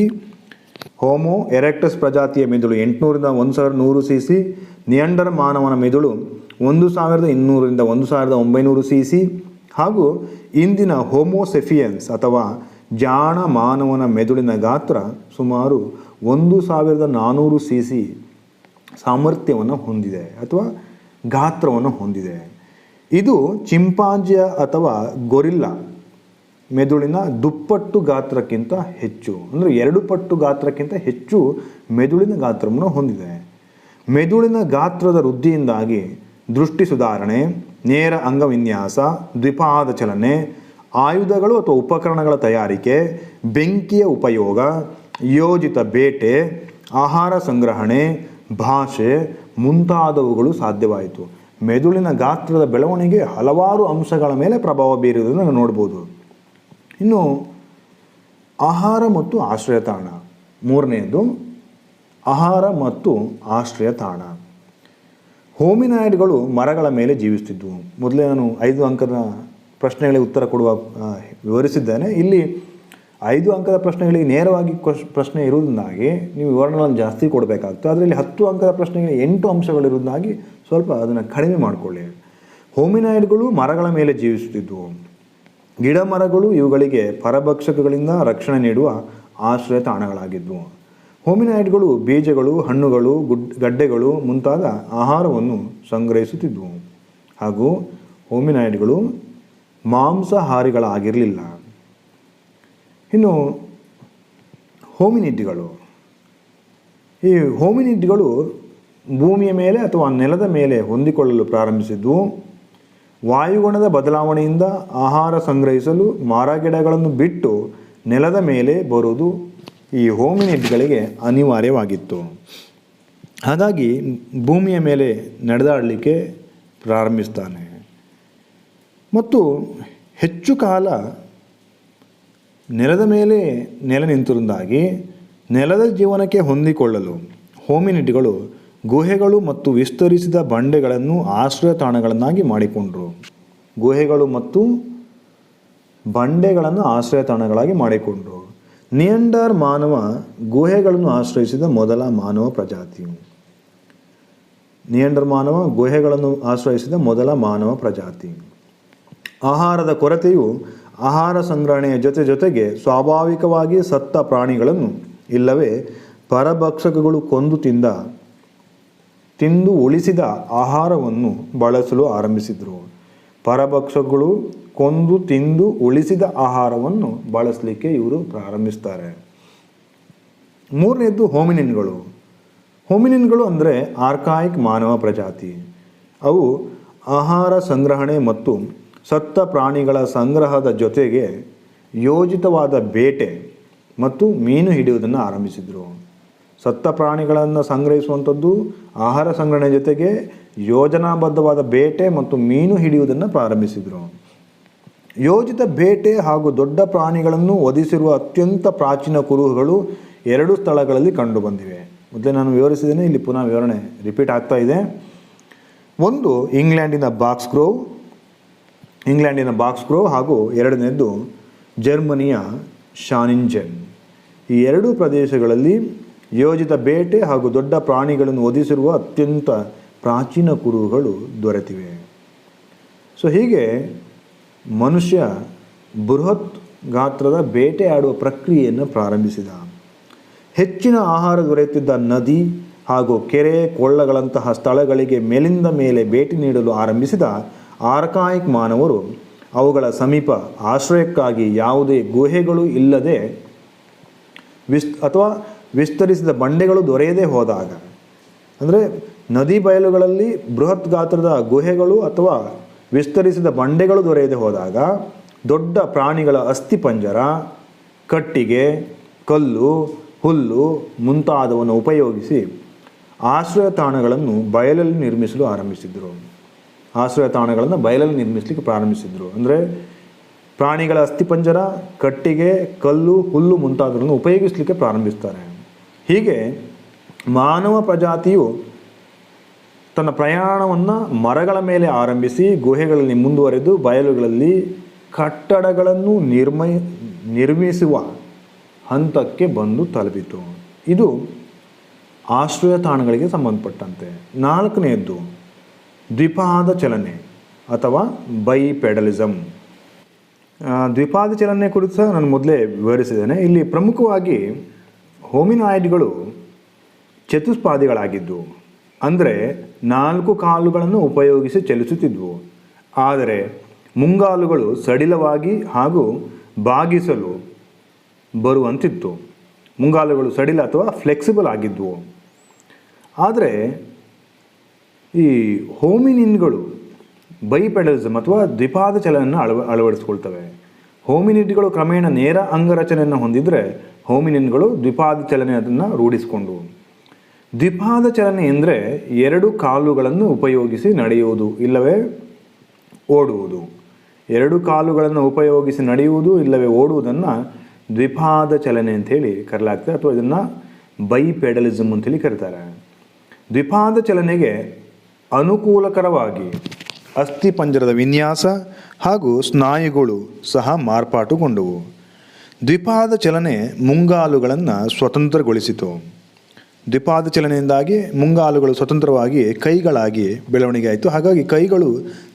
ಹೋಮೋ ಎರೆಕ್ಟಸ್ ಪ್ರಜಾತಿಯ ಮೆದುಳು 800 ರಿಂದ 1100 cc. ನಿಯಾಂಡರ್ ಮಾನವನ ಮೆದುಳು 1200 ರಿಂದ 1900 cc. ಹಾಗೂ ಇಂದಿನ ಹೋಮೋಸೆಫಿಯನ್ಸ್ ಅಥವಾ ಜಾಣ ಮಾನವನ ಮೆದುಳಿನ ಗಾತ್ರ ಸುಮಾರು 1400 cc ಸಾಮರ್ಥ್ಯವನ್ನು ಹೊಂದಿದೆ ಅಥವಾ ಗಾತ್ರವನ್ನು ಹೊಂದಿದೆ. ಇದು ಚಿಂಪಾಂಜಿಯ ಅಥವಾ ಗೊರಿಲ್ಲಾ ಮೆದುಳಿನ ದುಪ್ಪಟ್ಟು ಗಾತ್ರಕ್ಕಿಂತ ಹೆಚ್ಚು, ಅಂದರೆ 2 ಪಟ್ಟು ಗಾತ್ರಕ್ಕಿಂತ ಹೆಚ್ಚು ಮೆದುಳಿನ ಗಾತ್ರವನ್ನು ಹೊಂದಿದೆ. ಮೆದುಳಿನ ಗಾತ್ರದ ವೃದ್ಧಿಯಿಂದಾಗಿ ದೃಷ್ಟಿ ಸುಧಾರಣೆ, ನೇರ ಅಂಗವಿನ್ಯಾಸ, ದ್ವಿಪಾದ ಚಲನೆ, ಆಯುಧಗಳು ಅಥವಾ ಉಪಕರಣಗಳ ತಯಾರಿಕೆ, ಬೆಂಕಿಯ ಉಪಯೋಗ, ಯೋಜಿತ ಬೇಟೆ, ಆಹಾರ ಸಂಗ್ರಹಣೆ, ಭಾಷೆ ಮುಂತಾದವುಗಳು ಸಾಧ್ಯವಾಯಿತು. ಮೆದುಳಿನ ಗಾತ್ರದ ಬೆಳವಣಿಗೆ ಹಲವಾರು ಅಂಶಗಳ ಮೇಲೆ ಪ್ರಭಾವ ಬೀರುವುದನ್ನು ನಾವು ನೋಡ್ಬೋದು. ಇನ್ನು ಆಹಾರ ಮತ್ತು ಆಶ್ರಯ ತಾಣ. ಮೂರನೆಯದು ಆಹಾರ ಮತ್ತು ಆಶ್ರಯ ತಾಣ. ಹೋಮಿನಾಯ್ಡ್ಗಳು ಮರಗಳ ಮೇಲೆ ಜೀವಿಸುತ್ತಿದ್ದವು. ಮೊದಲೇ ನಾನು 5 ಅಂಕದ ಪ್ರಶ್ನೆಗಳಿಗೆ ಉತ್ತರ ಕೊಡುವ ವಿವರಿಸಿದ್ದೇನೆ. ಇಲ್ಲಿ 5 ಅಂಕದ ಪ್ರಶ್ನೆಗಳಿಗೆ ನೇರವಾಗಿ ಪ್ರಶ್ನೆ ಇರುವುದರಿಂದಾಗಿ ನೀವು ವಿವರಣೆಗಳನ್ನು ಜಾಸ್ತಿ ಕೊಡಬೇಕಾಗ್ತದೆ. ಅದರಲ್ಲಿ 10 ಅಂಕದ ಪ್ರಶ್ನೆಗೆ 8 ಅಂಶಗಳಿರುವುದಾಗಿ ಸ್ವಲ್ಪ ಅದನ್ನು ಕಡಿಮೆ ಮಾಡಿಕೊಳ್ಳಿ. ಹೋಮಿನಾಯ್ಡ್ಗಳು ಮರಗಳ ಮೇಲೆ ಜೀವಿಸುತ್ತಿದ್ದವು. ಗಿಡ ಮರಗಳು ಇವುಗಳಿಗೆ ಪರಭಕ್ಷಕಗಳಿಂದ ರಕ್ಷಣೆ ನೀಡುವ ಆಶ್ರಯ ತಾಣಗಳಾಗಿದ್ದವು. ಹೋಮಿನಾಯ್ಡ್ಗಳು ಬೀಜಗಳು, ಹಣ್ಣುಗಳು, ಗಡ್ಡೆಗಳು ಮುಂತಾದ ಆಹಾರವನ್ನು ಸಂಗ್ರಹಿಸುತ್ತಿದ್ದವು. ಹಾಗೂ ಹೋಮಿನಾಯ್ಡ್ಗಳು ಮಾಂಸಾಹಾರಿಗಳಾಗಿರಲಿಲ್ಲ. ಇನ್ನು ಹೋಮಿನಿಡ್ಗಳು. ಈ ಹೋಮಿನಿಡ್ಗಳು ಭೂಮಿಯ ಮೇಲೆ ಅಥವಾ ನೆಲದ ಮೇಲೆ ಹೊಂದಿಕೊಳ್ಳಲು ಪ್ರಾರಂಭಿಸಿದ್ವು. ವಾಯುಗುಣದ ಬದಲಾವಣೆಯಿಂದ ಆಹಾರ ಸಂಗ್ರಹಿಸಲು ಮರಗಿಡಗಳನ್ನು ಬಿಟ್ಟು ನೆಲದ ಮೇಲೆ ಬರುವುದು ಈ ಹೋಮಿನಿಡ್ಗಳಿಗೆ ಅನಿವಾರ್ಯವಾಗಿತ್ತು. ಹಾಗಾಗಿ ಭೂಮಿಯ ಮೇಲೆ ನಡೆದಾಡಲಿಕ್ಕೆ ಪ್ರಾರಂಭಿಸ್ತಾನೆ ಮತ್ತು ಹೆಚ್ಚು ಕಾಲ ನೆಲದ ಮೇಲೆ ನೆಲೆ ನಿಂತಿರುವುದಾಗಿ ನೆಲದ ಜೀವನಕ್ಕೆ ಹೊಂದಿಕೊಳ್ಳಲು ಹೋಮಿನಿಡ್ಗಳು ಗುಹೆಗಳು ಮತ್ತು ವಿಸ್ತರಿಸಿದ ಬಂಡೆಗಳನ್ನು ಆಶ್ರಯ ತಾಣಗಳನ್ನಾಗಿ ಮಾಡಿಕೊಂಡರು. ಗುಹೆಗಳು ಮತ್ತು ಬಂಡೆಗಳನ್ನು ಆಶ್ರಯ ತಾಣಗಳಾಗಿ ಮಾಡಿಕೊಂಡರು. ನಿಯಾಂಡರ್ ಮಾನವ ಗುಹೆಗಳನ್ನು ಆಶ್ರಯಿಸಿದ ಮೊದಲ ಮಾನವ ಪ್ರಜಾತಿಯು. ನಿಯಾಂಡರ್ ಮಾನವ ಗುಹೆಗಳನ್ನು ಆಶ್ರಯಿಸಿದ ಮೊದಲ ಮಾನವ ಪ್ರಜಾತಿ. ಆಹಾರದ ಕೊರತೆಯು ಆಹಾರ ಸಂಗ್ರಹಣೆಯ ಜೊತೆಗೆ ಸ್ವಾಭಾವಿಕವಾಗಿ ಸತ್ತ ಪ್ರಾಣಿಗಳನ್ನು ಇಲ್ಲವೇ ಪರಭಕ್ಷಕಗಳು ತಿಂದು ಉಳಿಸಿದ ಆಹಾರವನ್ನು ಬಳಸಲು ಆರಂಭಿಸಿದರು. ಪರಭಕ್ಷಕಗಳು ತಿಂದು ಉಳಿಸಿದ ಆಹಾರವನ್ನು ಬಳಸಲಿಕ್ಕೆ ಇವರು ಪ್ರಾರಂಭಿಸ್ತಾರೆ. ಮೂರನೇದ್ದು ಹೋಮಿನಿನ್ಗಳು. ಹೋಮಿನಿನ್ಗಳು ಅಂದರೆ ಆರ್ಕಾಯಿಕ್ ಮಾನವ ಪ್ರಜಾತಿ. ಅವು ಆಹಾರ ಸಂಗ್ರಹಣೆ ಮತ್ತು ಸತ್ತ ಪ್ರಾಣಿಗಳ ಸಂಗ್ರಹದ ಜೊತೆಗೆ ಯೋಜಿತವಾದ ಬೇಟೆ ಮತ್ತು ಮೀನು ಹಿಡಿಯುವುದನ್ನು ಆರಂಭಿಸಿದರು. ಸತ್ತ ಪ್ರಾಣಿಗಳನ್ನು ಸಂಗ್ರಹಿಸುವಂಥದ್ದು, ಆಹಾರ ಸಂಗ್ರಹಣೆ ಜೊತೆಗೆ ಯೋಜನಾಬದ್ಧವಾದ ಬೇಟೆ ಮತ್ತು ಮೀನು ಹಿಡಿಯುವುದನ್ನು ಪ್ರಾರಂಭಿಸಿದರು. ಯೋಜಿತ ಬೇಟೆ ಹಾಗೂ ದೊಡ್ಡ ಪ್ರಾಣಿಗಳನ್ನು ವಧಿಸಿರುವ ಅತ್ಯಂತ ಪ್ರಾಚೀನ ಕುರುಹುಗಳು 2 ಸ್ಥಳಗಳಲ್ಲಿ ಕಂಡುಬಂದಿವೆ. ಮೊದಲೇ ನಾನು ವಿವರಿಸಿದ್ದೇನೆ, ಇಲ್ಲಿ ಪುನಃ ವಿವರಣೆ ರಿಪೀಟ್ ಆಗ್ತಾ ಇದೆ. ಒಂದು ಇಂಗ್ಲೆಂಡಿನ ಬಾಕ್ಸ್ಗ್ರೋವ್ ಹಾಗೂ ಎರಡನೇದು ಜರ್ಮನಿಯ ಶಾನಿಂಜೆನ್. ಈ 2 ಪ್ರದೇಶಗಳಲ್ಲಿ ಯೋಜಿತ ಬೇಟೆ ಹಾಗೂ ದೊಡ್ಡ ಪ್ರಾಣಿಗಳನ್ನು ವಧಿಸಿರುವ ಅತ್ಯಂತ ಪ್ರಾಚೀನ ಕುರುಹುಗಳು ದೊರೆತಿವೆ. ಸೊ ಹೀಗೆ ಮನುಷ್ಯ ಬೃಹತ್ ಗಾತ್ರದ ಬೇಟೆಯಾಡುವ ಪ್ರಕ್ರಿಯೆಯನ್ನು ಪ್ರಾರಂಭಿಸಿದ. ಹೆಚ್ಚಿನ ಆಹಾರ ದೊರೆಯುತ್ತಿದ್ದ ನದಿ ಹಾಗೂ ಕೆರೆ ಕೊಳ್ಳಗಳಂತಹ ಸ್ಥಳಗಳಿಗೆ ಮೇಲಿಂದ ಮೇಲೆ ಭೇಟಿ ನೀಡಲು ಆರಂಭಿಸಿದ ಆರ್ಕಾಯಿಕ್ ಮಾನವರು ಅವುಗಳ ಸಮೀಪ ಆಶ್ರಯಕ್ಕಾಗಿ ಯಾವುದೇ ಗುಹೆಗಳು ಇಲ್ಲದೆ ಅಥವಾ ವಿಸ್ತರಿಸಿದ ಬಂಡೆಗಳು ದೊರೆಯದೇ ಹೋದಾಗ, ಅಂದರೆ ನದಿ ಬಯಲುಗಳಲ್ಲಿ ಬೃಹತ್ ಗಾತ್ರದ ಗುಹೆಗಳು ಅಥವಾ ವಿಸ್ತರಿಸಿದ ಬಂಡೆಗಳು ದೊರೆಯದೆ ಹೋದಾಗ ದೊಡ್ಡ ಪ್ರಾಣಿಗಳ ಅಸ್ಥಿಪಂಜರ, ಕಟ್ಟಿಗೆ, ಕಲ್ಲು, ಹುಲ್ಲು ಮುಂತಾದವನ್ನು ಉಪಯೋಗಿಸಿ ಆಶ್ರಯ ತಾಣಗಳನ್ನು ಬಯಲಲ್ಲಿ ನಿರ್ಮಿಸಲು ಆರಂಭಿಸಿದರು. ನಿರ್ಮಿಸಲಿಕ್ಕೆ ಪ್ರಾರಂಭಿಸಿದರು. ಅಂದರೆ ಪ್ರಾಣಿಗಳ ಅಸ್ಥಿಪಂಜರ, ಕಟ್ಟಿಗೆ, ಕಲ್ಲು, ಹುಲ್ಲು ಮುಂತಾದವನ್ನು ಉಪಯೋಗಿಸಲಿಕ್ಕೆ ಪ್ರಾರಂಭಿಸ್ತಾರೆ. ಹೀಗೆ ಮಾನವ ಪ್ರಜಾತಿಯು ತನ್ನ ಪ್ರಯಾಣವನ್ನು ಮರಗಳ ಮೇಲೆ ಆರಂಭಿಸಿ ಗುಹೆಗಳಲ್ಲಿ ಮುಂದುವರೆದು ಬಯಲುಗಳಲ್ಲಿ ಕಟ್ಟಡಗಳನ್ನು ನಿರ್ಮಿಸುವ ಹಂತಕ್ಕೆ ಬಂದು ತಲುಪಿತು. ಇದು ಆಶ್ರಯ ತಾಣಗಳಿಗೆ ಸಂಬಂಧಪಟ್ಟಂತೆ. 4ನೇದ್ದು ದ್ವಿಪಾದ ಚಲನೆ ಅಥವಾ ಬೈಪೆಡಲಿಸಮ್. ದ್ವಿಪಾದ ಚಲನೆ ಕುರಿತು ಸಹ ನಾನು ಮೊದಲೇ ವಿವರಿಸಿದ್ದೇನೆ. ಇಲ್ಲಿ ಪ್ರಮುಖವಾಗಿ ಹೋಮಿನಾಯ್ಡ್ಗಳು ಚತುಷ್ಪಾದಿಗಳಾಗಿದ್ದವು. ಅಂದರೆ 4 ಕಾಲುಗಳನ್ನು ಉಪಯೋಗಿಸಿ ಚಲಿಸುತ್ತಿದ್ವು. ಆದರೆ ಮುಂಗಾಲುಗಳು ಸಡಿಲವಾಗಿ ಹಾಗೂ ಬಾಗಿಸಲು ಬರುವಂತಿತ್ತು. ಮುಂಗಾಲುಗಳು ಸಡಿಲ ಅಥವಾ ಫ್ಲೆಕ್ಸಿಬಲ್ ಆಗಿದ್ವು. ಆದರೆ ಈ ಹೋಮಿನಿನ್ಗಳು ಬೈಪೆಡಲಿಸಮ್ ಅಥವಾ ದ್ವಿಪಾದ ಚಲನೆಯನ್ನು ಅಳವಡಿಸಿಕೊಳ್ತವೆ. ಹೋಮಿನಿಡ್ಗಳು ಕ್ರಮೇಣ ನೇರ ಅಂಗರಚನೆಯನ್ನು ಹೊಂದಿದರೆ ಹೋಮಿನಿನ್ಗಳು ದ್ವಿಪಾದ ಚಲನೆಯನ್ನು ರೂಢಿಸಿಕೊಂಡವು. ದ್ವಿಪಾದ ಚಲನೆ ಎಂದರೆ 2 ಕಾಲುಗಳನ್ನು ಉಪಯೋಗಿಸಿ ನಡೆಯುವುದು ಇಲ್ಲವೇ ಓಡುವುದು. 2 ಕಾಲುಗಳನ್ನು ಉಪಯೋಗಿಸಿ ನಡೆಯುವುದು ಇಲ್ಲವೇ ಓಡುವುದನ್ನು ದ್ವಿಪಾದ ಚಲನೆ ಅಂಥೇಳಿ ಕರೆಯಲಾಗ್ತದೆ, ಅಥವಾ ಇದನ್ನು ಬೈಪೆಡಲಿಸಮ್ ಅಂತೇಳಿ ಕರೀತಾರೆ. ದ್ವಿಪಾದ ಚಲನೆಗೆ ಅನುಕೂಲಕರವಾಗಿ ಅಸ್ಥಿಪಂಜರದ ವಿನ್ಯಾಸ ಹಾಗೂ ಸ್ನಾಯುಗಳು ಸಹ ಮಾರ್ಪಾಟುಗೊಂಡವು. ದ್ವಿಪಾದ ಚಲನೆ ಮುಂಗಾಲುಗಳನ್ನು ಸ್ವತಂತ್ರಗೊಳಿಸಿತು. ದ್ವಿಪಾದ ಚಲನೆಯಿಂದಾಗಿ ಮುಂಗಾಲುಗಳು ಸ್ವತಂತ್ರವಾಗಿ ಕೈಗಳಾಗಿ ಬೆಳವಣಿಗೆ ಆಯಿತು. ಹಾಗಾಗಿ ಕೈಗಳು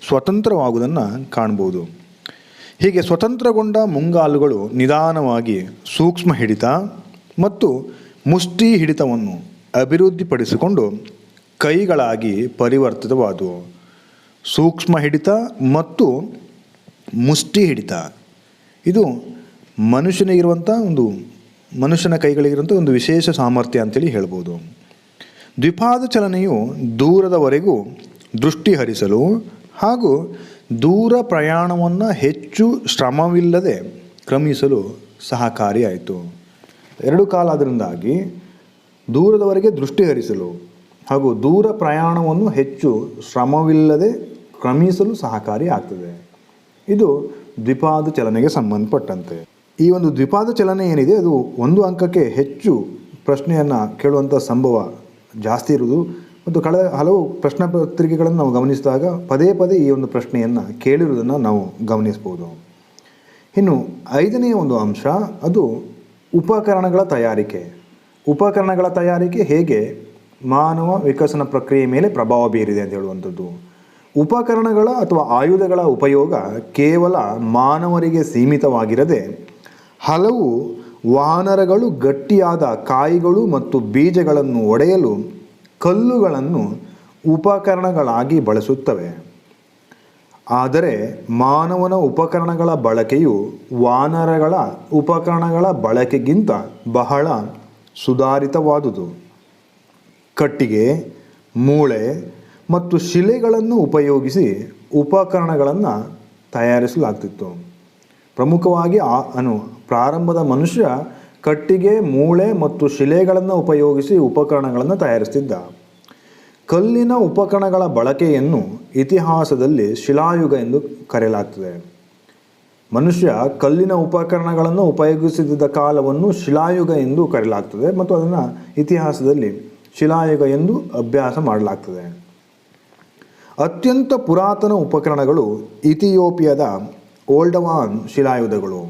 ಸ್ವತಂತ್ರವಾಗುವುದನ್ನು ಕಾಣ್ಬೋದು. ಹೀಗೆ ಸ್ವತಂತ್ರಗೊಂಡ ಮುಂಗಾಲುಗಳು ನಿಧಾನವಾಗಿ ಸೂಕ್ಷ್ಮ ಹಿಡಿತ ಮತ್ತು ಮುಷ್ಟಿ ಹಿಡಿತವನ್ನು ಅಭಿವೃದ್ಧಿಪಡಿಸಿಕೊಂಡು ಕೈಗಳಾಗಿ ಪರಿವರ್ತಿತವಾದವು. ಸೂಕ್ಷ್ಮ ಹಿಡಿತ ಮತ್ತು ಮುಷ್ಟಿ ಹಿಡಿತ ಇದು ಮನುಷ್ಯನ ಕೈಗಳಿಗಿರುವಂಥ ಒಂದು ವಿಶೇಷ ಸಾಮರ್ಥ್ಯ ಅಂತೇಳಿ ಹೇಳ್ಬೋದು. ದ್ವಿಪಾದ ಚಲನೆಯು ದೂರದವರೆಗೂ ದೃಷ್ಟಿ ಹರಿಸಲು ಹಾಗೂ ದೂರ ಪ್ರಯಾಣವನ್ನು ಹೆಚ್ಚು ಶ್ರಮವಿಲ್ಲದೆ ಕ್ರಮಿಸಲು ಸಹಕಾರಿಯಾಯಿತು. 2 ಕಾಲಾದ್ರಿಂದಾಗಿ ದೂರದವರೆಗೆ ದೃಷ್ಟಿ ಹರಿಸಲು ಹಾಗೂ ದೂರ ಪ್ರಯಾಣವನ್ನು ಹೆಚ್ಚು ಶ್ರಮವಿಲ್ಲದೆ ಕ್ರಮಿಸಲು ಸಹಕಾರಿ ಆಗ್ತದೆ. ಇದು ದ್ವಿಪಾದ ಚಲನೆಗೆ ಸಂಬಂಧಪಟ್ಟಂತೆ. ಈ ಒಂದು ದ್ವಿಪಾದ ಚಲನೆ ಏನಿದೆ ಅದು ಒಂದು ಅಂಕಕ್ಕೆ ಹೆಚ್ಚು ಪ್ರಶ್ನೆಯನ್ನು ಕೇಳುವಂಥ ಸಂಭವ ಜಾಸ್ತಿ ಇರುವುದು ಮತ್ತು ಕಳೆದ ಹಲವು ಪ್ರಶ್ನೆ ಪತ್ರಿಕೆಗಳನ್ನು ನಾವು ಗಮನಿಸಿದಾಗ ಪದೇ ಪದೇ ಈ ಒಂದು ಪ್ರಶ್ನೆಯನ್ನು ಕೇಳಿರುವುದನ್ನು ನಾವು ಗಮನಿಸ್ಬೋದು. ಇನ್ನು ಐದನೆಯ ಒಂದು ಅಂಶ ಅದು ಉಪಕರಣಗಳ ತಯಾರಿಕೆ. ಉಪಕರಣಗಳ ತಯಾರಿಕೆ ಹೇಗೆ ಮಾನವ ವಿಕಸನ ಪ್ರಕ್ರಿಯೆ ಮೇಲೆ ಪ್ರಭಾವ ಬೀರಿದೆ ಅಂತ ಹೇಳುವಂಥದ್ದು. ಉಪಕರಣಗಳ ಅಥವಾ ಆಯುಧಗಳ ಉಪಯೋಗ ಕೇವಲ ಮಾನವರಿಗೆ ಸೀಮಿತವಾಗಿರದೆ ಹಲವು ವಾನರಗಳು ಗಟ್ಟಿಯಾದ ಕಾಯಿಗಳು ಮತ್ತು ಬೀಜಗಳನ್ನು ಒಡೆಯಲು ಕಲ್ಲುಗಳನ್ನು ಉಪಕರಣಗಳಾಗಿ ಬಳಸುತ್ತವೆ. ಆದರೆ ಮಾನವನ ಉಪಕರಣಗಳ ಬಳಕೆಯು ವಾನರಗಳ ಉಪಕರಣಗಳ ಬಳಕೆಗಿಂತ ಬಹಳ ಸುಧಾರಿತವಾದುದು. ಕಟ್ಟಿಗೆ, ಮೂಳೆ ಮತ್ತು ಶಿಲೆಗಳನ್ನು ಉಪಯೋಗಿಸಿ ಉಪಕರಣಗಳನ್ನು ತಯಾರಿಸಲಾಗ್ತಿತ್ತು. ಪ್ರಮುಖವಾಗಿ ಪ್ರಾರಂಭದ ಮನುಷ್ಯ ಕಟ್ಟಿಗೆ, ಮೂಳೆ ಮತ್ತು ಶಿಲೆಗಳನ್ನು ಉಪಯೋಗಿಸಿ ಉಪಕರಣಗಳನ್ನು ತಯಾರಿಸ್ತಿದ್ದ. ಕಲ್ಲಿನ ಉಪಕರಣಗಳ ಬಳಕೆಯನ್ನು ಇತಿಹಾಸದಲ್ಲಿ ಶಿಲಾಯುಗ ಎಂದು ಕರೆಯಲಾಗ್ತದೆ. ಮನುಷ್ಯ ಕಲ್ಲಿನ ಉಪಕರಣಗಳನ್ನು ಉಪಯೋಗಿಸುತ್ತಿದ್ದ ಕಾಲವನ್ನು ಶಿಲಾಯುಗ ಎಂದು ಕರೆಯಲಾಗ್ತದೆ ಮತ್ತು ಅದನ್ನು ಇತಿಹಾಸದಲ್ಲಿ ಶಿಲಾಯುಗ ಎಂದು ಅಭ್ಯಾಸ ಮಾಡಲಾಗ್ತದೆ. ಅತ್ಯಂತ ಪುರಾತನ ಉಪಕರಣಗಳು ಇಥಿಯೋಪಿಯಾದ ಓಲ್ಡವಾನ್ ಶಿಲಾಯುಧಗಳು.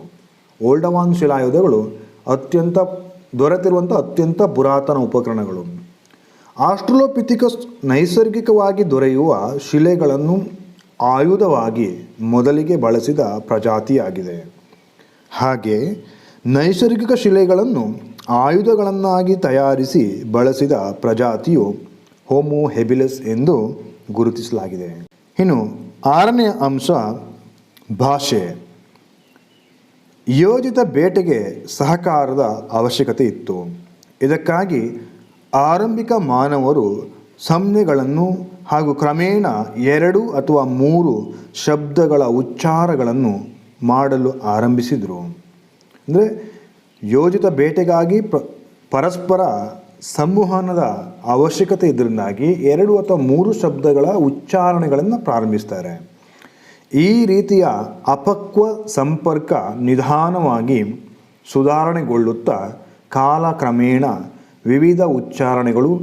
ಓಲ್ಡವಾನ್ ಶಿಲಾಯುಧಗಳು ದೊರೆತಿರುವಂಥ ಅತ್ಯಂತ ಪುರಾತನ ಉಪಕರಣಗಳು. ಆಸ್ಟ್ರಲೋಪಿಥಿಕಸ್ ನೈಸರ್ಗಿಕವಾಗಿ ದೊರೆಯುವ ಶಿಲೆಗಳನ್ನು ಆಯುಧವಾಗಿ ಮೊದಲಿಗೆ ಬಳಸಿದ ಪ್ರಜಾತಿಯಾಗಿದೆ. ಹಾಗೆ ನೈಸರ್ಗಿಕ ಶಿಲೆಗಳನ್ನು ಆಯುಧಗಳನ್ನಾಗಿ ತಯಾರಿಸಿ ಬಳಸಿದ ಪ್ರಜಾತಿಯು ಹೋಮೋ ಹೆಬಿಲಸ್ ಎಂದು ಗುರುತಿಸಲಾಗಿದೆ. ಇನ್ನು ಆರನೇ ಅಂಶ ಭಾಷೆ. ಯೋಜಿತ ಬೇಟೆಗೆ ಸಹಕಾರದ ಅವಶ್ಯಕತೆ ಇತ್ತು. ಇದಕ್ಕಾಗಿ ಆರಂಭಿಕ ಮಾನವರು ಸಂಜ್ಞೆಗಳನ್ನು ಹಾಗೂ ಕ್ರಮೇಣ 2 ಅಥವಾ 3 ಶಬ್ದಗಳ ಉಚ್ಚಾರಗಳನ್ನು ಮಾಡಲು ಆರಂಭಿಸಿದರು. ಅಂದರೆ ಯೋಜಿತ ಬೇಟೆಗಾಗಿ ಪರಸ್ಪರ ಸಂವಹನದ ಅವಶ್ಯಕತೆ ಇದರಿಂದಾಗಿ 2 ಅಥವಾ 3 ಶಬ್ದಗಳ ಉಚ್ಚಾರಣೆಗಳನ್ನು ಪ್ರಾರಂಭಿಸ್ತಾರೆ. ಈ ರೀತಿಯ ಅಪಕ್ವ ಸಂಪರ್ಕ ನಿಧಾನವಾಗಿ ಸುಧಾರಣೆಗೊಳ್ಳುತ್ತಾ ಕಾಲಕ್ರಮೇಣ ವಿವಿಧ ಉಚ್ಚಾರಣೆಗಳು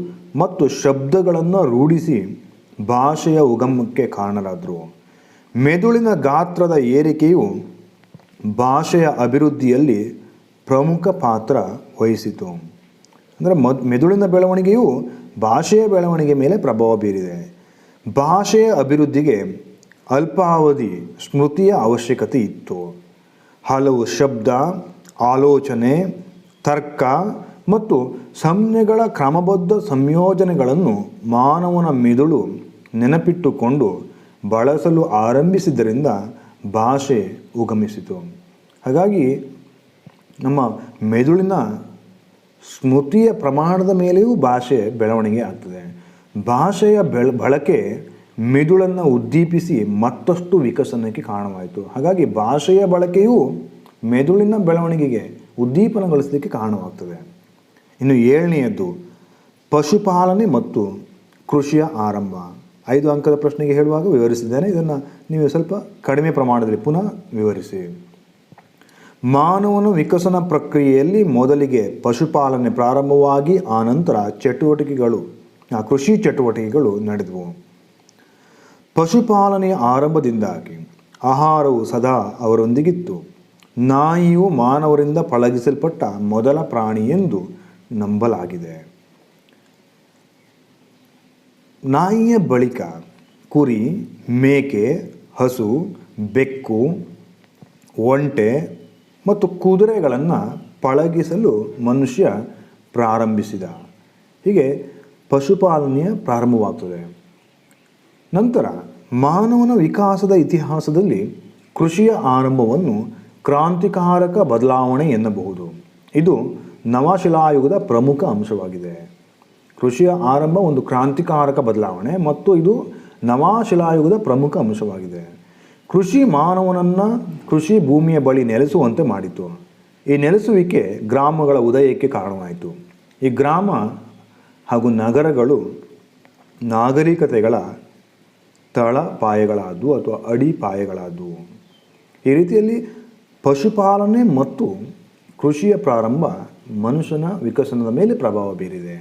ಮತ್ತು ಶಬ್ದಗಳನ್ನು ರೂಢಿಸಿ ಭಾಷೆಯ ಉಗಮಕ್ಕೆ ಕಾರಣರಾದರು. ಮೆದುಳಿನ ಗಾತ್ರದ ಏರಿಕೆಯು ಭಾಷೆಯ ಅಭಿವೃದ್ಧಿಯಲ್ಲಿ ಪ್ರಮುಖ ಪಾತ್ರ ವಹಿಸಿತು. ಅಂದರೆ ಮೆದುಳಿನ ಬೆಳವಣಿಗೆಯು ಭಾಷೆಯ ಬೆಳವಣಿಗೆ ಮೇಲೆ ಪ್ರಭಾವ ಬೀರಿದೆ. ಭಾಷೆಯ ಅಭಿವೃದ್ಧಿಗೆ ಅಲ್ಪಾವಧಿ ಸ್ಮೃತಿಯ ಅವಶ್ಯಕತೆ ಇತ್ತು. ಹಲವು ಶಬ್ದ, ಆಲೋಚನೆ, ತರ್ಕ ಮತ್ತು ಸಂಜ್ಞೆಗಳ ಕ್ರಮಬದ್ಧ ಸಂಯೋಜನೆಗಳನ್ನು ಮಾನವನ ಮೆದುಳು ನೆನಪಿಟ್ಟುಕೊಂಡು ಬಳಸಲು ಆರಂಭಿಸಿದ್ದರಿಂದ ಭಾಷೆ ಉಗಮಿಸಿತು. ಹಾಗಾಗಿ ನಮ್ಮ ಮೆದುಳಿನ ಸ್ಮೃತಿಯ ಪ್ರಮಾಣದ ಮೇಲೆಯೂ ಭಾಷೆ ಬೆಳವಣಿಗೆ ಆಗ್ತದೆ. ಭಾಷೆಯ ಬಳಕೆ ಮೆದುಳನ್ನು ಉದ್ದೀಪಿಸಿ ಮತ್ತಷ್ಟು ವಿಕಸನಕ್ಕೆ ಕಾರಣವಾಯಿತು. ಹಾಗಾಗಿ ಭಾಷೆಯ ಬಳಕೆಯು ಮೆದುಳಿನ ಬೆಳವಣಿಗೆಗೆ ಉದ್ದೀಪನಗೊಳಿಸಲಿಕ್ಕೆ ಕಾರಣವಾಗ್ತದೆ. ಇನ್ನು 7ನೇಯದ್ದು ಪಶುಪಾಲನೆ ಮತ್ತು ಕೃಷಿಯ ಆರಂಭ. 5 ಅಂಕದ ಪ್ರಶ್ನೆಗೆ ಹೇಳುವಾಗ ವಿವರಿಸಿದ್ದೇನೆ. ಇದನ್ನು ನೀವು ಸ್ವಲ್ಪ ಕಡಿಮೆ ಪ್ರಮಾಣದಲ್ಲಿ ಪುನಃ ವಿವರಿಸಿ. ಮಾನವನ ವಿಕಸನ ಪ್ರಕ್ರಿಯೆಯಲ್ಲಿ ಮೊದಲಿಗೆ ಪಶುಪಾಲನೆ ಪ್ರಾರಂಭವಾಗಿ ಆನಂತರ ಕೃಷಿ ಚಟುವಟಿಕೆಗಳು ನಡೆದವು. ಪಶುಪಾಲನೆಯ ಆರಂಭದಿಂದಾಗಿ ಆಹಾರವು ಸದಾ ಅವರೊಂದಿಗಿತ್ತು. ನಾಯಿಯು ಮಾನವರಿಂದ ಪಳಗಿಸಲ್ಪಟ್ಟ ಮೊದಲ ಪ್ರಾಣಿ ಎಂದು ನಂಬಲಾಗಿದೆ. ನಾಯಿಯ ಬಳಿಕ ಕುರಿ, ಮೇಕೆ, ಹಸು, ಬೆಕ್ಕು, ಒಂಟೆ ಮತ್ತು ಕುದುರೆಗಳನ್ನು ಪಳಗಿಸಲು ಮನುಷ್ಯ ಪ್ರಾರಂಭಿಸಿದ. ಹೀಗೆ ಪಶುಪಾಲನೆಯ ಪ್ರಾರಂಭವಾಗ್ತದೆ. ನಂತರ ಮಾನವನ ವಿಕಾಸದ ಇತಿಹಾಸದಲ್ಲಿ ಕೃಷಿಯ ಆರಂಭವನ್ನು ಕ್ರಾಂತಿಕಾರಕ ಬದಲಾವಣೆ ಎನ್ನಬಹುದು. ಇದು ನವಶಿಲಾಯುಗದ ಪ್ರಮುಖ ಅಂಶವಾಗಿದೆ. ಕೃಷಿಯ ಆರಂಭ ಒಂದು ಕ್ರಾಂತಿಕಾರಕ ಬದಲಾವಣೆ ಮತ್ತು ಇದು ನವಶಿಲಾಯುಗದ ಪ್ರಮುಖ ಅಂಶವಾಗಿದೆ. ಕೃಷಿ ಮಾನವನನ್ನು ಕೃಷಿ ಭೂಮಿಯ ಬಳಿ ನೆಲೆಸುವಂತೆ ಮಾಡಿತು. ಈ ನೆಲೆಸುವಿಕೆ ಗ್ರಾಮಗಳ ಉದಯಕ್ಕೆ ಕಾರಣವಾಯಿತು. ಈ ಗ್ರಾಮ ಹಾಗೂ ನಗರಗಳು ನಾಗರಿಕತೆಗಳ ತಳಪಾಯಗಳಾದವು ಅಥವಾ ಅಡಿಪಾಯಗಳಾದವು. ಈ ರೀತಿಯಲ್ಲಿ ಪಶುಪಾಲನೆ ಮತ್ತು ಕೃಷಿಯ ಪ್ರಾರಂಭ ಮನುಷ್ಯನ ವಿಕಸನದ ಮೇಲೆ ಪ್ರಭಾವ ಬೀರಿದೆ.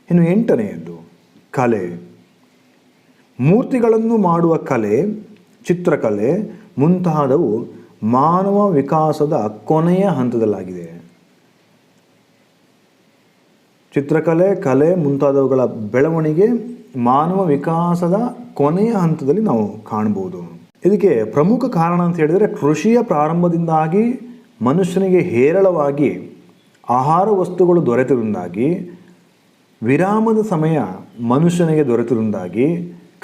ಇನ್ನು 8ನೆಯದ್ದು ಕಲೆ. ಮೂರ್ತಿಗಳನ್ನು ಮಾಡುವ ಕಲೆ, ಚಿತ್ರಕಲೆ ಮುಂತಾದವು ಮಾನವ ವಿಕಾಸದ ಕೊನೆಯ ಹಂತದಲ್ಲಾಗಿದೆ. ಚಿತ್ರಕಲೆ, ಕಲೆ ಮುಂತಾದವುಗಳ ಬೆಳವಣಿಗೆ ಮಾನವ ವಿಕಾಸದ ಕೊನೆಯ ಹಂತದಲ್ಲಿ ನಾವು ಕಾಣ್ಬೋದು. ಇದಕ್ಕೆ ಪ್ರಮುಖ ಕಾರಣ ಅಂತ ಹೇಳಿದರೆ ಕೃಷಿಯ ಪ್ರಾರಂಭದಿಂದಾಗಿ ಮನುಷ್ಯನಿಗೆ ಹೇರಳವಾಗಿ ಆಹಾರ ವಸ್ತುಗಳು ದೊರೆತಿರುವುದಾಗಿ, ವಿರಾಮದ ಸಮಯ ಮನುಷ್ಯನಿಗೆ ದೊರೆತಿರುವುದಾಗಿ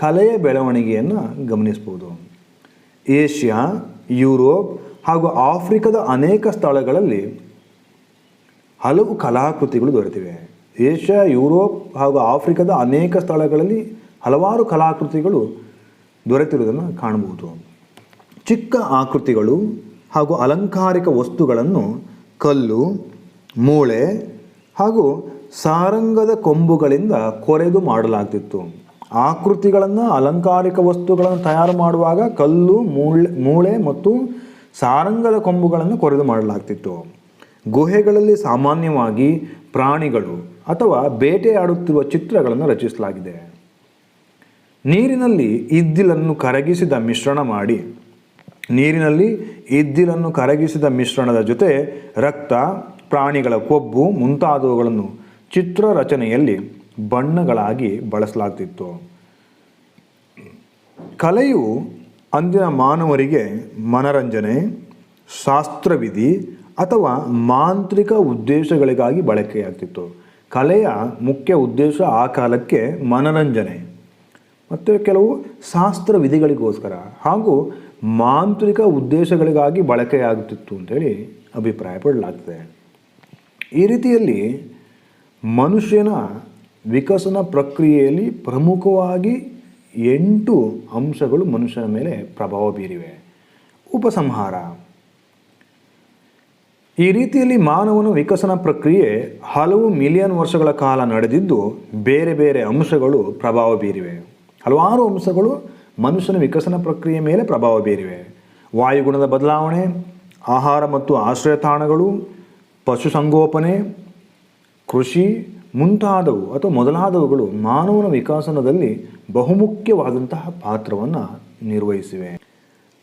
ಕಲೆಯ ಬೆಳವಣಿಗೆಯನ್ನು ಗಮನಿಸ್ಬೋದು. ಏಷ್ಯಾ, ಯುರೋಪ್ ಹಾಗೂ ಆಫ್ರಿಕಾದ ಅನೇಕ ಸ್ಥಳಗಳಲ್ಲಿ ಹಲವು ಕಲಾಕೃತಿಗಳು ದೊರೆತಿವೆ. ಏಷ್ಯಾ, ಯುರೋಪ್ ಹಾಗೂ ಆಫ್ರಿಕಾದ ಅನೇಕ ಸ್ಥಳಗಳಲ್ಲಿ ಹಲವಾರು ಕಲಾಕೃತಿಗಳು ದೊರೆತಿರುವುದನ್ನು ಕಾಣಬಹುದು. ಚಿಕ್ಕ ಆಕೃತಿಗಳು ಹಾಗೂ ಅಲಂಕಾರಿಕ ವಸ್ತುಗಳನ್ನು ಕಲ್ಲು, ಮೂಳೆ ಹಾಗೂ ಸಾರಂಗದ ಕೊಂಬುಗಳಿಂದ ಕೊರೆದು ಮಾಡಲಾಗ್ತಿತ್ತು. ಆಕೃತಿಗಳನ್ನು, ಅಲಂಕಾರಿಕ ವಸ್ತುಗಳನ್ನು ತಯಾರು ಮಾಡುವಾಗ ಕಲ್ಲು, ಮೂಳೆ ಮತ್ತು ಸಾರಂಗದ ಕೊಂಬುಗಳನ್ನು ಕೊರೆದು ಮಾಡಲಾಗ್ತಿತ್ತು. ಗುಹೆಗಳಲ್ಲಿ ಸಾಮಾನ್ಯವಾಗಿ ಪ್ರಾಣಿಗಳು ಅಥವಾ ಬೇಟೆಯಾಡುತ್ತಿರುವ ಚಿತ್ರಗಳನ್ನು ರಚಿಸಲಾಗಿದೆ. ನೀರಿನಲ್ಲಿ ಇದ್ದಿಲನ್ನು ಕರಗಿಸಿದ ಮಿಶ್ರಣದ ಜೊತೆ ರಕ್ತ, ಪ್ರಾಣಿಗಳ ಕೊಬ್ಬು ಮುಂತಾದವುಗಳನ್ನು ಚಿತ್ರ ರಚನೆಯಲ್ಲಿ ಬಣ್ಣಗಳಾಗಿ ಬಳಸಲಾಗ್ತಿತ್ತು. ಕಲೆಯು ಅಂದಿನ ಮಾನವರಿಗೆ ಮನರಂಜನೆ, ಶಾಸ್ತ್ರವಿಧಿ ಅಥವಾ ಮಾಂತ್ರಿಕ ಉದ್ದೇಶಗಳಿಗಾಗಿ ಬಳಕೆಯಾಗ್ತಿತ್ತು. ಕಲೆಯ ಮುಖ್ಯ ಉದ್ದೇಶ ಆ ಕಾಲಕ್ಕೆ ಮನರಂಜನೆ ಮತ್ತು ಕೆಲವು ಶಾಸ್ತ್ರ ವಿಧಿಗಳಿಗೋಸ್ಕರ ಹಾಗೂ ಮಾಂತ್ರಿಕ ಉದ್ದೇಶಗಳಿಗಾಗಿ ಬಳಕೆಯಾಗುತ್ತಿತ್ತು ಅಂತೇಳಿ ಅಭಿಪ್ರಾಯಪಡಲಾಗ್ತದೆ. ಈ ರೀತಿಯಲ್ಲಿ ಮನುಷ್ಯನ ವಿಕಸನ ಪ್ರಕ್ರಿಯೆಯಲ್ಲಿ ಪ್ರಮುಖವಾಗಿ 8 ಅಂಶಗಳು ಮನುಷ್ಯನ ಮೇಲೆ ಪ್ರಭಾವ ಬೀರಿವೆ. ಉಪಸಂಹಾರ. ಈ ರೀತಿಯಲ್ಲಿ ಮಾನವನ ವಿಕಸನ ಪ್ರಕ್ರಿಯೆ ಹಲವು ಮಿಲಿಯನ್ ವರ್ಷಗಳ ಕಾಲ ನಡೆದಿದ್ದು ಬೇರೆ ಬೇರೆ ಅಂಶಗಳು ಪ್ರಭಾವ ಬೀರಿವೆ. ಹಲವಾರು ಅಂಶಗಳು ಮನುಷ್ಯನ ವಿಕಸನ ಪ್ರಕ್ರಿಯೆ ಮೇಲೆ ಪ್ರಭಾವ ಬೀರಿವೆ. ವಾಯುಗುಣದ ಬದಲಾವಣೆ, ಆಹಾರ ಮತ್ತು ಆಶ್ರಯ ತಾಣಗಳು, ಪಶುಸಂಗೋಪನೆ, ಕೃಷಿ ಮುಂತಾದವು ಅಥವಾ ಮೊದಲಾದವುಗಳು ಮಾನವನ ವಿಕಸನದಲ್ಲಿ ಬಹುಮುಖ್ಯವಾದಂತಹ ಪಾತ್ರವನ್ನು ನಿರ್ವಹಿಸಿವೆ.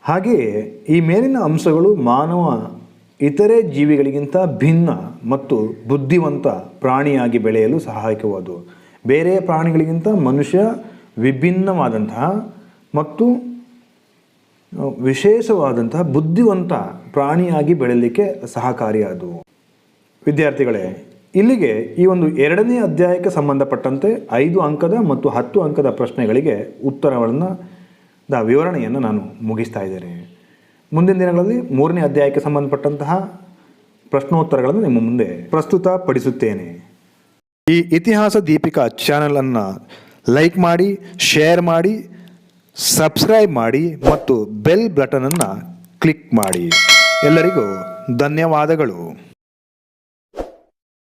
ಹಾಗೆಯೇ ಈ ಮೇಲಿನ ಅಂಶಗಳು ಮಾನವ ಇತರೆ ಜೀವಿಗಳಿಗಿಂತ ಭಿನ್ನ ಮತ್ತು ಬುದ್ಧಿವಂತ ಪ್ರಾಣಿಯಾಗಿ ಬೆಳೆಯಲು ಸಹಾಯಕವಾದವು. ಬೇರೆ ಪ್ರಾಣಿಗಳಿಗಿಂತ ಮನುಷ್ಯ ವಿಭಿನ್ನವಾದಂತಹ ಮತ್ತು ವಿಶೇಷವಾದಂತಹ ಬುದ್ಧಿವಂತ ಪ್ರಾಣಿಯಾಗಿ ಬೆಳೆಯಲಿಕ್ಕೆ ಸಹಕಾರಿಯಾದವು. ವಿದ್ಯಾರ್ಥಿಗಳೇ, ಇಲ್ಲಿಗೆ ಈ ಒಂದು 2ನೇ ಅಧ್ಯಾಯಕ್ಕೆ ಸಂಬಂಧಪಟ್ಟಂತೆ 5 ಅಂಕದ ಮತ್ತು 10 ಅಂಕದ ಪ್ರಶ್ನೆಗಳಿಗೆ ಉತ್ತರಗಳನ್ನು ವಿವರಣೆಯನ್ನು ನಾನು ಮುಗಿಸ್ತಾ ಇದ್ದೇನೆ. ಮುಂದಿನ ದಿನಗಳಲ್ಲಿ 3ನೇ ಅಧ್ಯಾಯಕ್ಕೆ ಸಂಬಂಧಪಟ್ಟಂತಹ ಪ್ರಶ್ನೋತ್ತರಗಳನ್ನು ನಿಮ್ಮ ಮುಂದೆ ಪ್ರಸ್ತುತಪಡಿಸುತ್ತೇನೆ. ಈ ಇತಿಹಾಸ ದೀಪಿಕಾ ಚಾನಲನ್ನು ಲೈಕ್ ಮಾಡಿ, ಶೇರ್ ಮಾಡಿ, ಸಬ್ಸ್ಕ್ರೈಬ್ ಮಾಡಿ ಮತ್ತು ಬೆಲ್ ಬಟನನ್ನು ಕ್ಲಿಕ್ ಮಾಡಿ. ಎಲ್ಲರಿಗೂ ಧನ್ಯವಾದಗಳು.